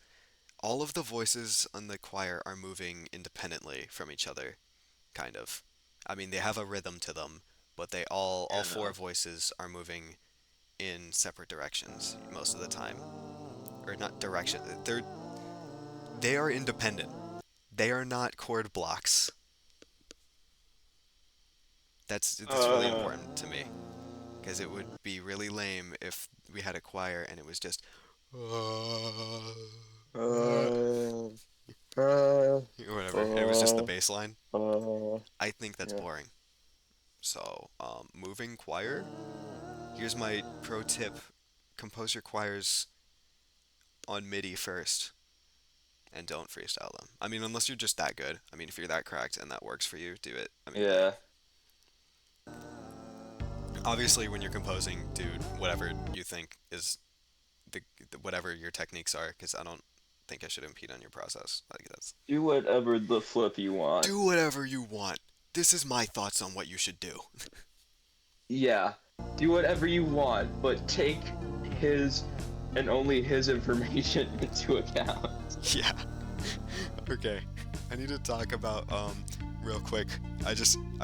All of the voices on the choir are moving independently from each other, kind of. I mean, they have a rhythm to them, but all four Yeah. voices are moving in separate directions most of the time, or not direction. They are independent. They are not chord blocks. That's really Uh, important to me because it would be really lame if we had a choir and it was just uh, or whatever. It was just the bass line. uh, I think that's yeah. boring. So, moving choir. Here's my pro tip: compose your choirs on MIDI first, and don't freestyle them. I mean, unless you're just that good. I mean, if you're that cracked and that works for you, do it. I mean, like, Yeah. obviously, when you're composing, dude, whatever you think is whatever your techniques are, because I don't think I should impede on your process. Like that's Do whatever the flip you want. do whatever you want. This is my thoughts on what you should do. Yeah. Do whatever you want, but take his and only his information into account. Yeah. Okay. I need to talk about real quick. I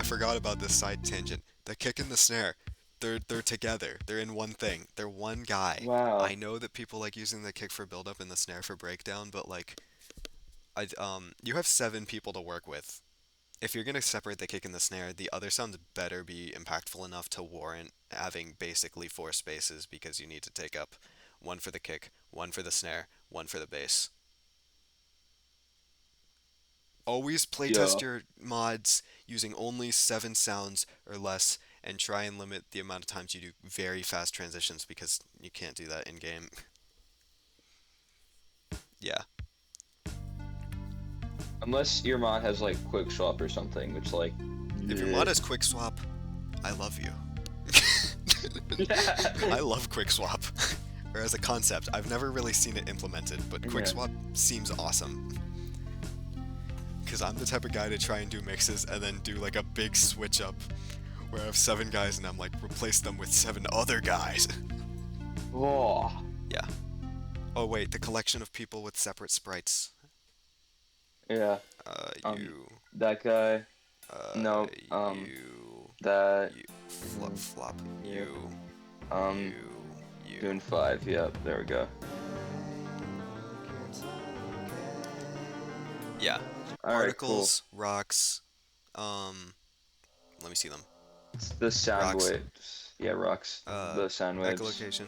forgot about this side tangent. The kick and the snare. They're together. They're in one thing. They're one guy. I Wow. know that people like using the kick for build up and the snare for breakdown, but like you have 7 people to work with. If you're gonna separate the kick and the snare, the other sounds better be impactful enough to warrant having basically 4 spaces because you need to take up one for the kick, one for the snare, one for the bass. Always playtest Yeah. your mods using only 7 sounds or less, and try and limit the amount of times you do very fast transitions because you can't do that in game. Yeah. Unless your mod has like quick swap or something, which like, If your yeah. mod has quick swap, I love you. Yeah. I love quick swap. Or as a concept, I've never really seen it implemented, but quick Yeah. swap seems awesome. Because I'm the type of guy to try and do mixes and then do like a big switch up where I have 7 guys and I'm like, replace them with 7 other guys. Oh. Yeah. Oh, wait, the collection of people with separate sprites. Yeah. Um, You, that guy. uh, No. you, That. you, flip, Mhm. flop, Yep. you, Um, you, you. doing 5. Yep. There we go. Yeah. All right. Cool. Particles, rocks, um, let me see them. It's the sound Rocks, waves. Yeah, rocks. uh, The sound waves. echolocation,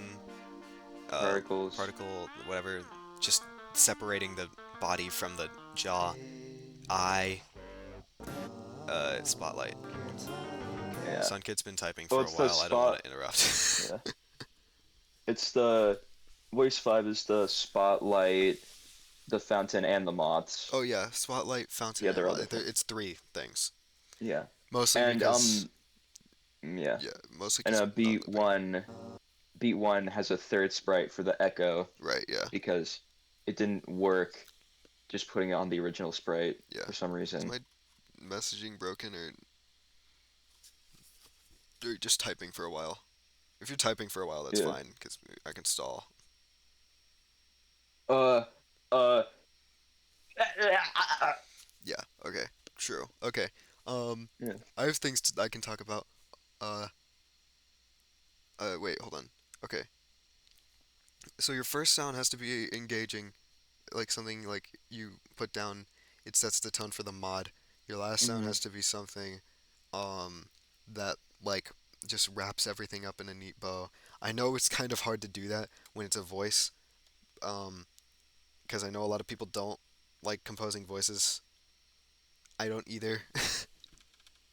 Particles. particle, whatever, just separating the body from the jaw, eye, spotlight. Yeah. Sun Kid's been typing Oh, for a it's the while. I don't want spot. to interrupt. Yeah. It's the voice 5 is the spotlight, the fountain, and the moths. Oh yeah, spotlight, fountain, Yeah, and there are other things. it's 3 things. Yeah. Mostly And because yeah. yeah, mostly And because none of beat the big one beat one has a third sprite for the echo right. Yeah, because it didn't work just putting it on the original sprite yeah. for some Is reason. my messaging broken or just typing for a while? If you're typing for a while, that's Yeah. fine because I can stall. Uh uh Yeah. Okay. True. Okay. Um, yeah. I have things I can talk about. Uh, wait, hold on. Okay. So your first sound has to be engaging, like something like you put down. It sets the tone for the mod. Your last sound Mhm. has to be something, um, that like just wraps everything up in a neat bow. I know it's kind of hard to do that when it's a voice, um, because I know a lot of people don't like composing voices. I don't either,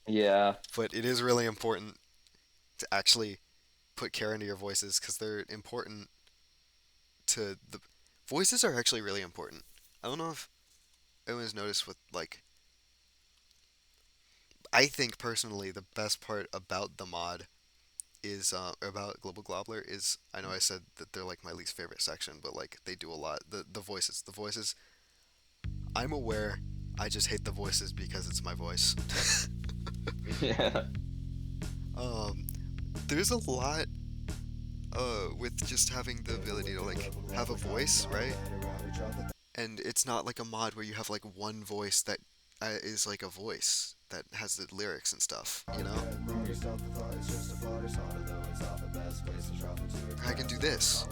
Yeah. but it is really important to actually put care into your voices because they're important to the voices are actually really important. I don't know if anyone's noticed with like I think personally the best part about the mod is about Global Globbler is I know I said that they're like my least favorite section, but like they do a lot. The voices. I'm aware. I just hate the voices because it's my voice. Yeah. um, there's a lot with just having the ability to like have a voice, right? And it's not like a mod where you have like one voice that is like a voice that has the lyrics and stuff, you know? Mhm. I can do this.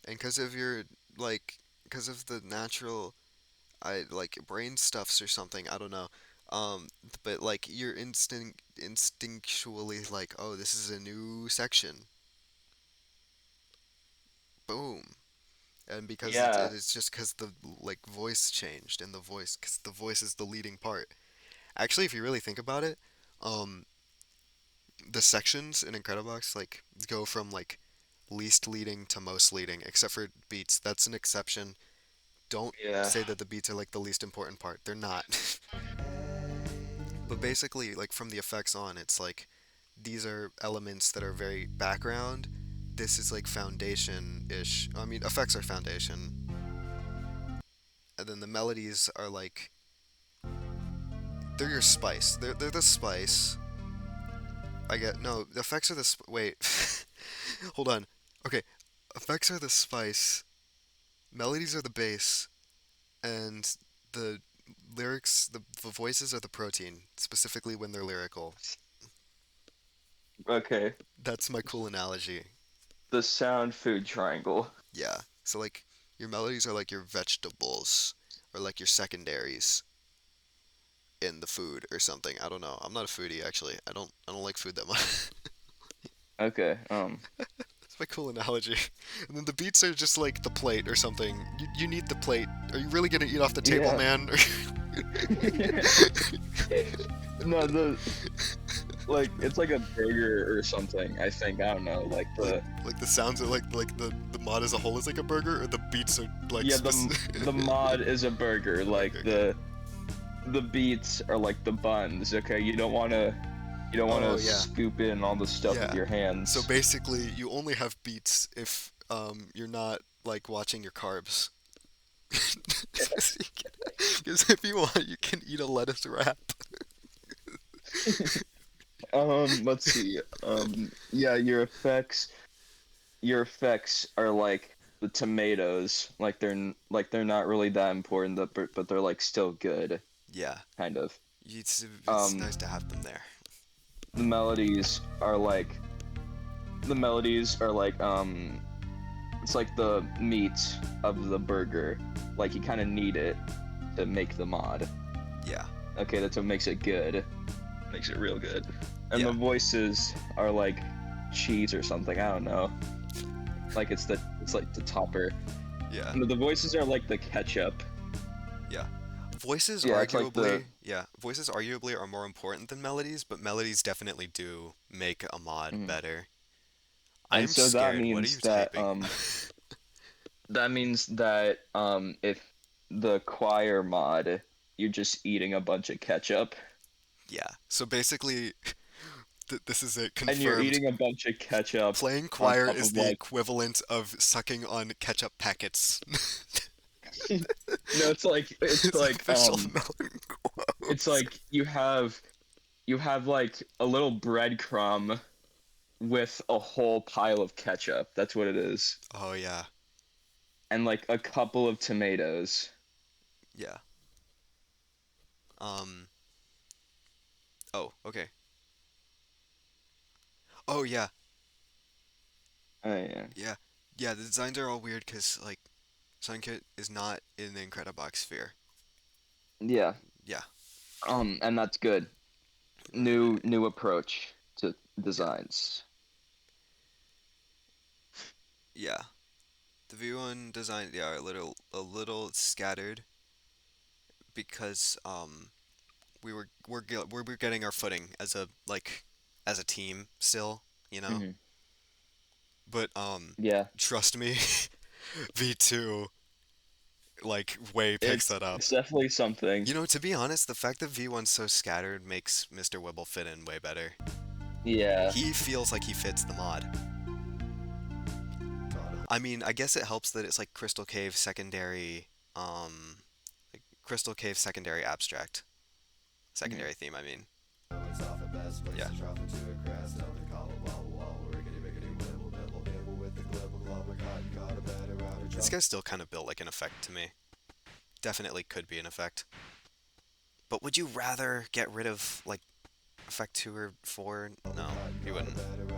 And because of your, like, because of the natural, I like brain stuffs or something, I don't know. But like you're instinctually like, oh, this is a new section. Boom. And because Yeah. it's just because the like voice changed and the voice, because the voice is the leading part. Actually, if you really think about it, um, the sections in Incredibox like go from like least leading to most leading, except for beats. That's an exception. Don't Yeah. say that the beats are like the least important part. They're not. But basically, like from the effects on, it's like these are elements that are very background. This is like foundation-ish. I mean, effects are foundation, and then the melodies are like they're your spice. They're the spice. I get no. The effects are the wait. Hold on. Okay, effects are the spice. Melodies are the base, and the lyrics, the voices are the protein. Specifically when they're lyrical. Okay. That's my cool analogy. The sound food triangle. Yeah. So like your melodies are like your vegetables or like your secondaries. in the food or something. I don't know. I'm not a foodie actually. I don't like food that much. Okay. It's my cool analogy. And then the beets are just like the plate or something. You need the plate. Are you really gonna eat off the table, Yeah. man? No, the like it's like a burger or something. I think I don't know. Like like the like the sounds of like the mod as a whole is like a burger, or the beets are like yeah specific. the mod is a burger. Okay, Like okay. the beets are like the buns. Okay, you don't wanna Oh yeah, scoop in all the stuff with yeah. your So hands. basically, you only have beets if you're not like watching your carbs. Because if you want, you can eat a lettuce wrap. Let's see. Yeah, your effects are like the tomatoes. Like like they're not really that important, but they're like still good, Yeah, kind of. it's Um, nice to have them there. the melodies are like the melodies are like it's like the meat of the burger. Like you kind of need it to make the mod. Yeah, Okay, that's what makes it good. Makes it real good. And the yeah, voices are like cheese or something. I don't know. Like it's like the topper. yeah, No, the voices are like the ketchup. yeah. Voices Yeah, it's like the. arguably, yeah, voices arguably are more important than melodies, but melodies definitely do make a mod Mhm. better. And I'm so that scared. What are means you typing? that if the choir mod, you're just eating a bunch of ketchup, Yeah. So basically, this is it and you're confirmed. eating a bunch of ketchup Playing on choir top is of the like. equivalent of sucking on ketchup packets. No, it's It's like official known it's quotes. like you have like a little breadcrumb with a whole pile of ketchup. That's what it is. Oh yeah, And like a couple of tomatoes. yeah. Um. Oh, okay. Oh yeah, Oh yeah. yeah, yeah. The designs are all weird because like Sunkit is not in the Incredibox sphere. Yeah. Yeah, And that's good. New approach to yeah, designs. yeah. The V1 design, yeah, are a little scattered because we're getting our footing as a as a team still, you know. Hmm. But Yeah. trust me, V2 like way picks that up. It's definitely something. You know, to be honest, the fact that V1's so scattered makes Mr. Wibble fit in way better. Yeah. He feels like he fits the mod. I mean, I guess it helps that it's like Crystal Cave secondary abstract. Hmm. Secondary theme, I mean. Yeah. This guy's still kind of built like an effect to me. Definitely could be an effect. But would you rather get rid of like effect 2 or 4? No, you wouldn't.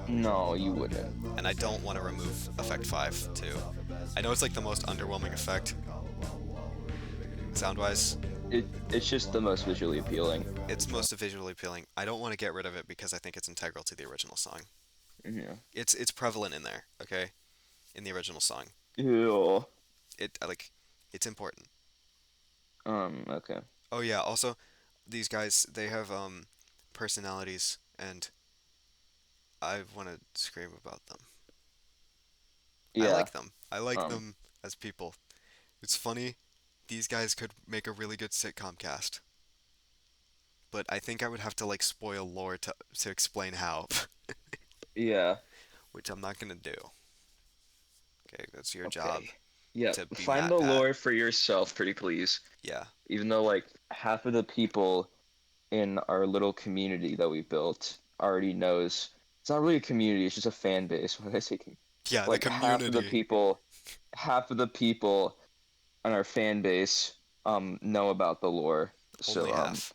No, you wouldn't. And I don't want to remove effect 5 too. I know it's like the most underwhelming effect sound wise. It's just the most visually appealing. It's most visually appealing. I don't want to get rid of it because I think it's integral to the original song. Yeah. It's prevalent in there, okay? In the original song. Ew. It's important. Okay. Oh yeah, also these guys they have personalities and I want to scream about them. I Yeah. like them. I like Um. them as people. It's funny. These guys could make a really good sitcom cast, but I think I would have to like spoil lore to explain how, Yeah. which I'm not gonna do. Okay, that's your job Okay. Yeah. to be Find Matt the Pat. lore for yourself, pretty please. Yeah, Even though like half of the people in our little community that we built already knows it's not really a community, it's just a fan base. When I say yeah, the like community, half of the people on our fan base know about the lore. only So half.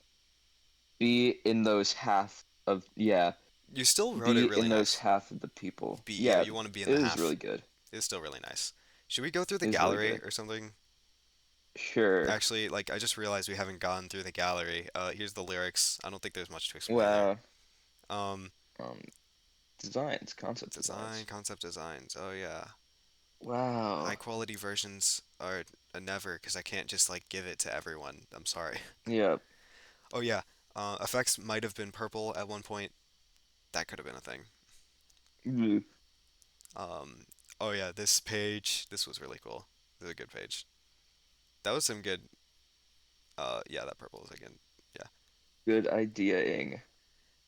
be in those half of yeah, You still wrote be it really in those nice. half of the people. Yeah, Yeah, you want to be in it the is half. really good. It's still really nice. Should we go through the It is really gallery good. or something? Sure. Actually, like I just realized we haven't gone through the gallery. Here's the lyrics. I don't think there's much to explain there. Wow. Um, Um, designs, concept Design, designs. concept designs. Oh yeah. High Wow. quality versions are a never because I can't just like give it to everyone. I'm sorry. Yep. Oh yeah. Effects might have been purple at one point. That could have been a thing. Mm. Um, oh yeah, this page. This was really cool. This is a good page. That was some good. Yeah, that purple is again. Yeah, Good ideaing.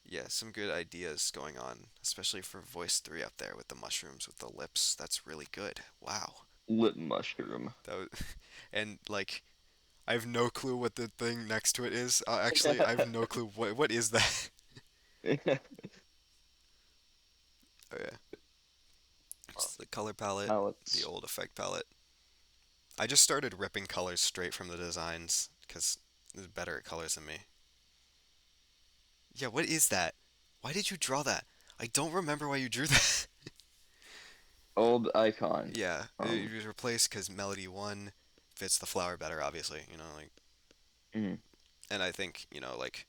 yeah, some good ideas going on, especially for voice three up there with the mushrooms with the lips. That's really good. Wow. Lip mushroom. That was, and like I have no clue what the thing next to it is. Actually, I have no clue what is that. Oh yeah, it's the color palette, the Palettes. old effect palette. I just started ripping colors straight from the designs because it's better at colors than me. Yeah, what is that? Why did you draw that? I don't remember why you drew that. Old icon. Yeah, it Um, was replaced because Melody 1 fits the flower better, obviously, like, mhm. and I think, like,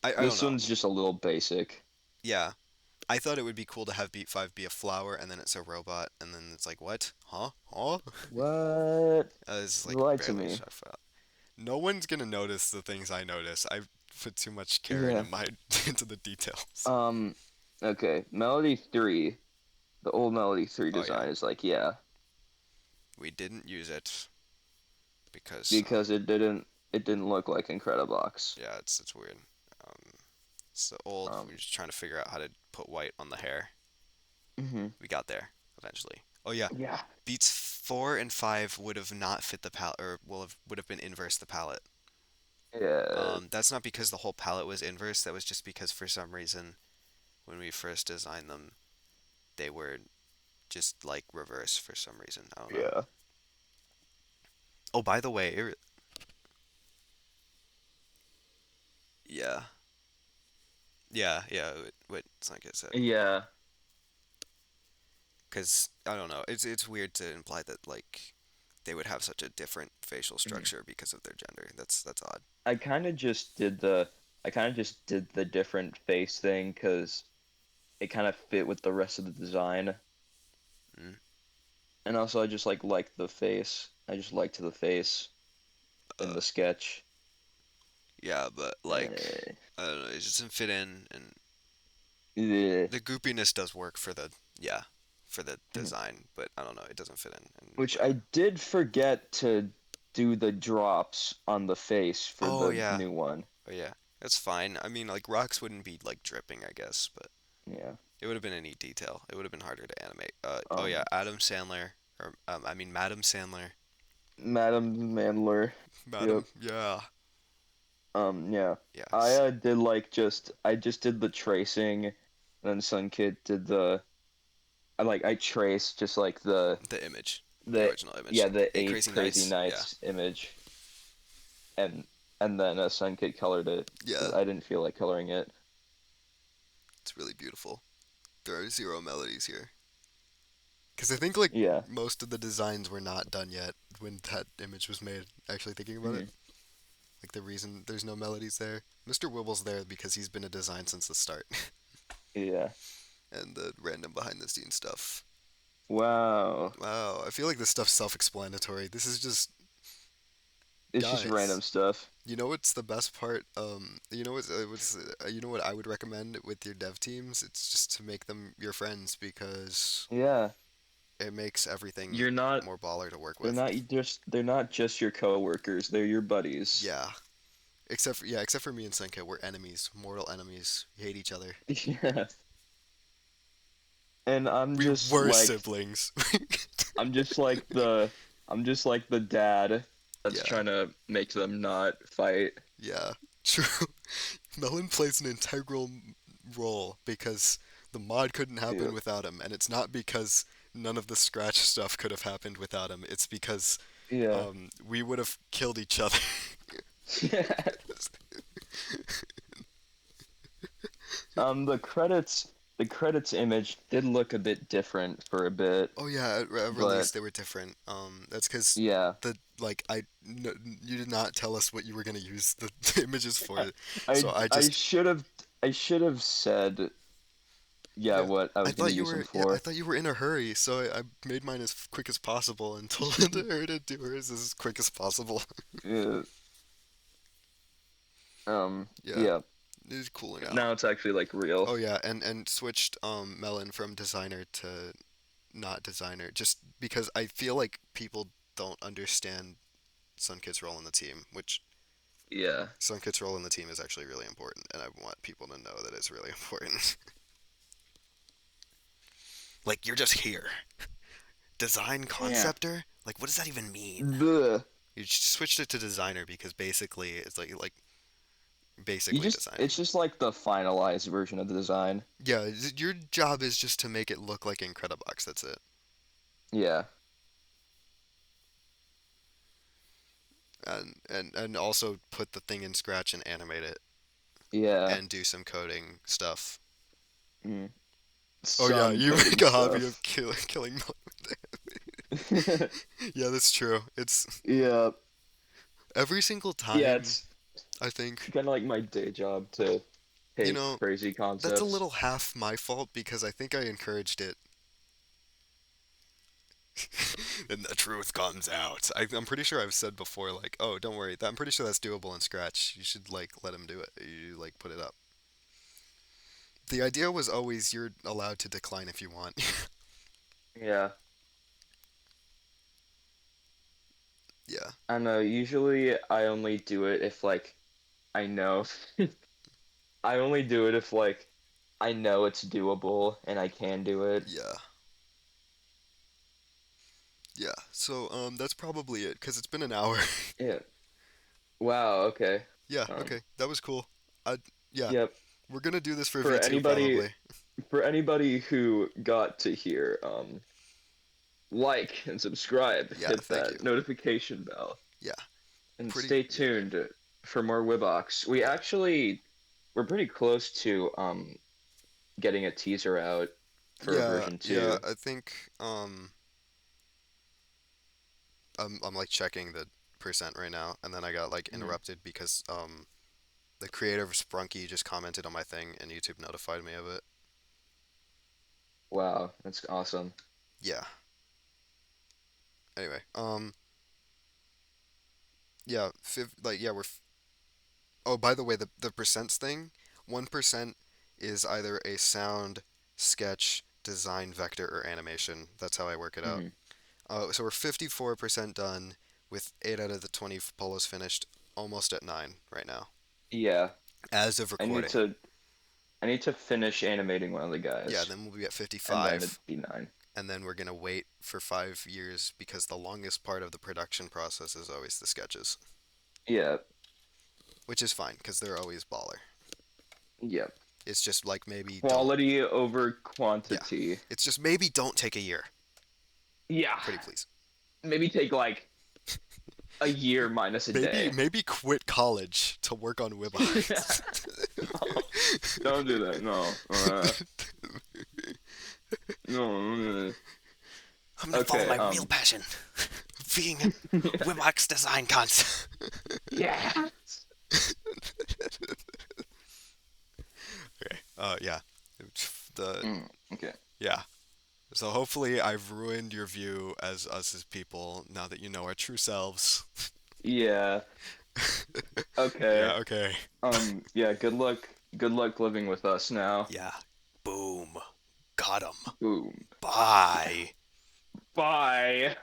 I don't This know. one's just a little basic. Yeah, I thought it would be cool to have Beat 5 be a flower and then it's a robot, and then it's like, what? Huh? Huh? What? It's You like lied to barely me. shut out. No one's gonna notice the things I notice. I put too much care Yeah. into my into the details. Um, okay. Melody 3, the old Melody 3 Oh yeah, design is like, yeah, we didn't use it because because it didn't look like Incredibox. yeah, it's weird. Um, it's old. We're Um, just trying to figure out how to put white on the hair. mhm. We got there eventually. Oh yeah, Yeah. beats 4 and 5 would have not fit the palette, or would have been inverse the palette. Yeah. That's not because the whole palette was inverse. That was just because for some reason when we first designed them, they were just like reverse for some reason. I don't know. Yeah. Oh, by the way, yeah, yeah. It's like I said, Yeah. because I don't know. It's weird to imply that like they would have such a different facial Mhm. structure because of their gender. That's odd. I kind of just did the I kind of just did the different face thing because it kind of fit with the rest of the design. Mm. And also I just liked the face. I just liked the face in Uh, the sketch. yeah, but like Uh, I don't know. It just didn't fit in, and yeah. the goopiness does work for the yeah for the design, but I don't know. It doesn't fit in, and Which I whatever. did forget to do the drops on the face for Oh the yeah, new one. oh yeah. That's fine. I mean, like rocks wouldn't be like dripping, I guess, but Yeah. it would have been a neat detail. It would have been harder to animate. Oh yeah, Um, Adam Sandler, or I mean Madam Sandler. Madam Mandler. Yep. Madam, yeah, Yeah. I yes. did I just did the tracing, and then Sun Kid did the I traced just like The image, the the original yeah, image. the Eight eight Crazy crazy Nights. Yeah, nights image, and then Sun Kid colored it because yeah. I didn't feel like coloring it. It's really beautiful. There are zero melodies here. Because I think like Yeah. most of the designs were not done yet when that image was made. Actually thinking about it, Hmm. like the reason there's no melodies there. Mr. Wibble's there because he's been a design since the start, Yeah. and the random behind the scenes stuff. Wow. Wow, I feel like this stuff's self-explanatory. This is just It's just random guys. stuff. You know what's the best part? You know what I would recommend with your dev teams? It's just to make them your friends because Yeah. it makes everything You're not more baller to work they're with. not they're not just your coworkers, they're your buddies. Yeah, except for me and Senka, we're enemies, mortal enemies. We hate each other. Yeah. And We were siblings. I'm just like the I'm just like the dad that's Yeah, trying to make them not fight. yeah, true. Melon plays an integral role because the mod couldn't happen Yep. without him, and it's not because none of the scratch stuff could have happened without him. It's because Yeah. we would have killed each other. The credits the credits image did look a bit different for a bit, Oh yeah, at release but they were different. That's because yeah, the like I you did not tell us what you were gonna use the, the images for, I so I I just should have said yeah yeah. what I was gonna use them I for. thought you were in a hurry, so I made mine as quick as possible and told her to do hers as quick as possible. Yeah, Yeah, yeah. it's cooler now. Now it's actually like real. Oh yeah, and switched Melon from designer to not designer just because I feel like people don't understand Sunkit's role in the team, which Yeah. Sunkit's role in the team is actually really important, and I want people to know that it's really important. Like you're just here, design Yeah. conceptor. Like what does that even mean? Bleh. You just switched it to designer because basically it's like You basically just designing. it's just like the finalized version of the design. Yeah, your job is just to make it look like Incredibox. That's it, Yeah. and also put the thing in Scratch and animate it Yeah. and do some coding stuff. Mm. Oh yeah, Some you coding make a hobby of stuff. killing. Yeah, that's true. It's Yeah. every single Yeah, time. it's I think kind of like my day job to you take know crazy that's a concepts. little half my fault because I think I encouraged it. And the truth comes out. I'm pretty sure I've said before, like, oh, don't worry. I'm pretty sure that's doable in Scratch. You should like let him do it. You like put it up. The idea was always you're allowed to decline if you want. Yeah. Yeah, I don't know. Usually I only do it if like I know. I only do it if like I know it's doable and I can do it. yeah, yeah. So that's probably it because it's been an hour. Yeah. Wow, okay. Yeah, Um, okay, that was cool. I yeah, yep. we're gonna do this for For V2 anybody probably. for anybody who got to here, like and subscribe, Yeah, hit thank you. that notification bell, Yeah, and pretty. stay Yeah, tuned for more Wibbox. We yeah, actually we're pretty close to getting a teaser out for yeah, version yeah. 2. I think I'm like checking the percent right now, and then I got like Mhm. interrupted because the creator of Sprunky just commented on my thing, and YouTube notified me of it. Wow, that's awesome. Yeah. Anyway, yeah, yeah, oh, by the way, the percents thing, 1% is either a sound, sketch, design, vector, or animation. That's how I work it out. Mhm. So we're 54% done with 8 out of the 20 polos finished, almost at 9 right now, Yeah, as of I need recording. to I need to finish animating one of the Yeah, guys, then we'll be at and then it'd 55, be 9. and then we're gonna wait for 5 years because the longest part of the production process is always the sketches, Yeah, which is fine because they're always baller. yeah. It's just like maybe don't, Quality over yeah, quantity. it's just maybe don't take a year, Yeah, pretty please. maybe take like a year minus a day. Maybe quit college to work on Wibbox. No, don't do that. No. No. I'm gonna follow Okay. my real passion, being Wibbox design cons. Yeah. Okay. Yeah. The Okay. yeah. So hopefully I've ruined your view as us as people now that you know our true selves. Yeah. Okay. Yeah, okay. Yeah. Good luck. Good luck living with us now. Yeah. Boom. Got him. Boom. Bye. Bye.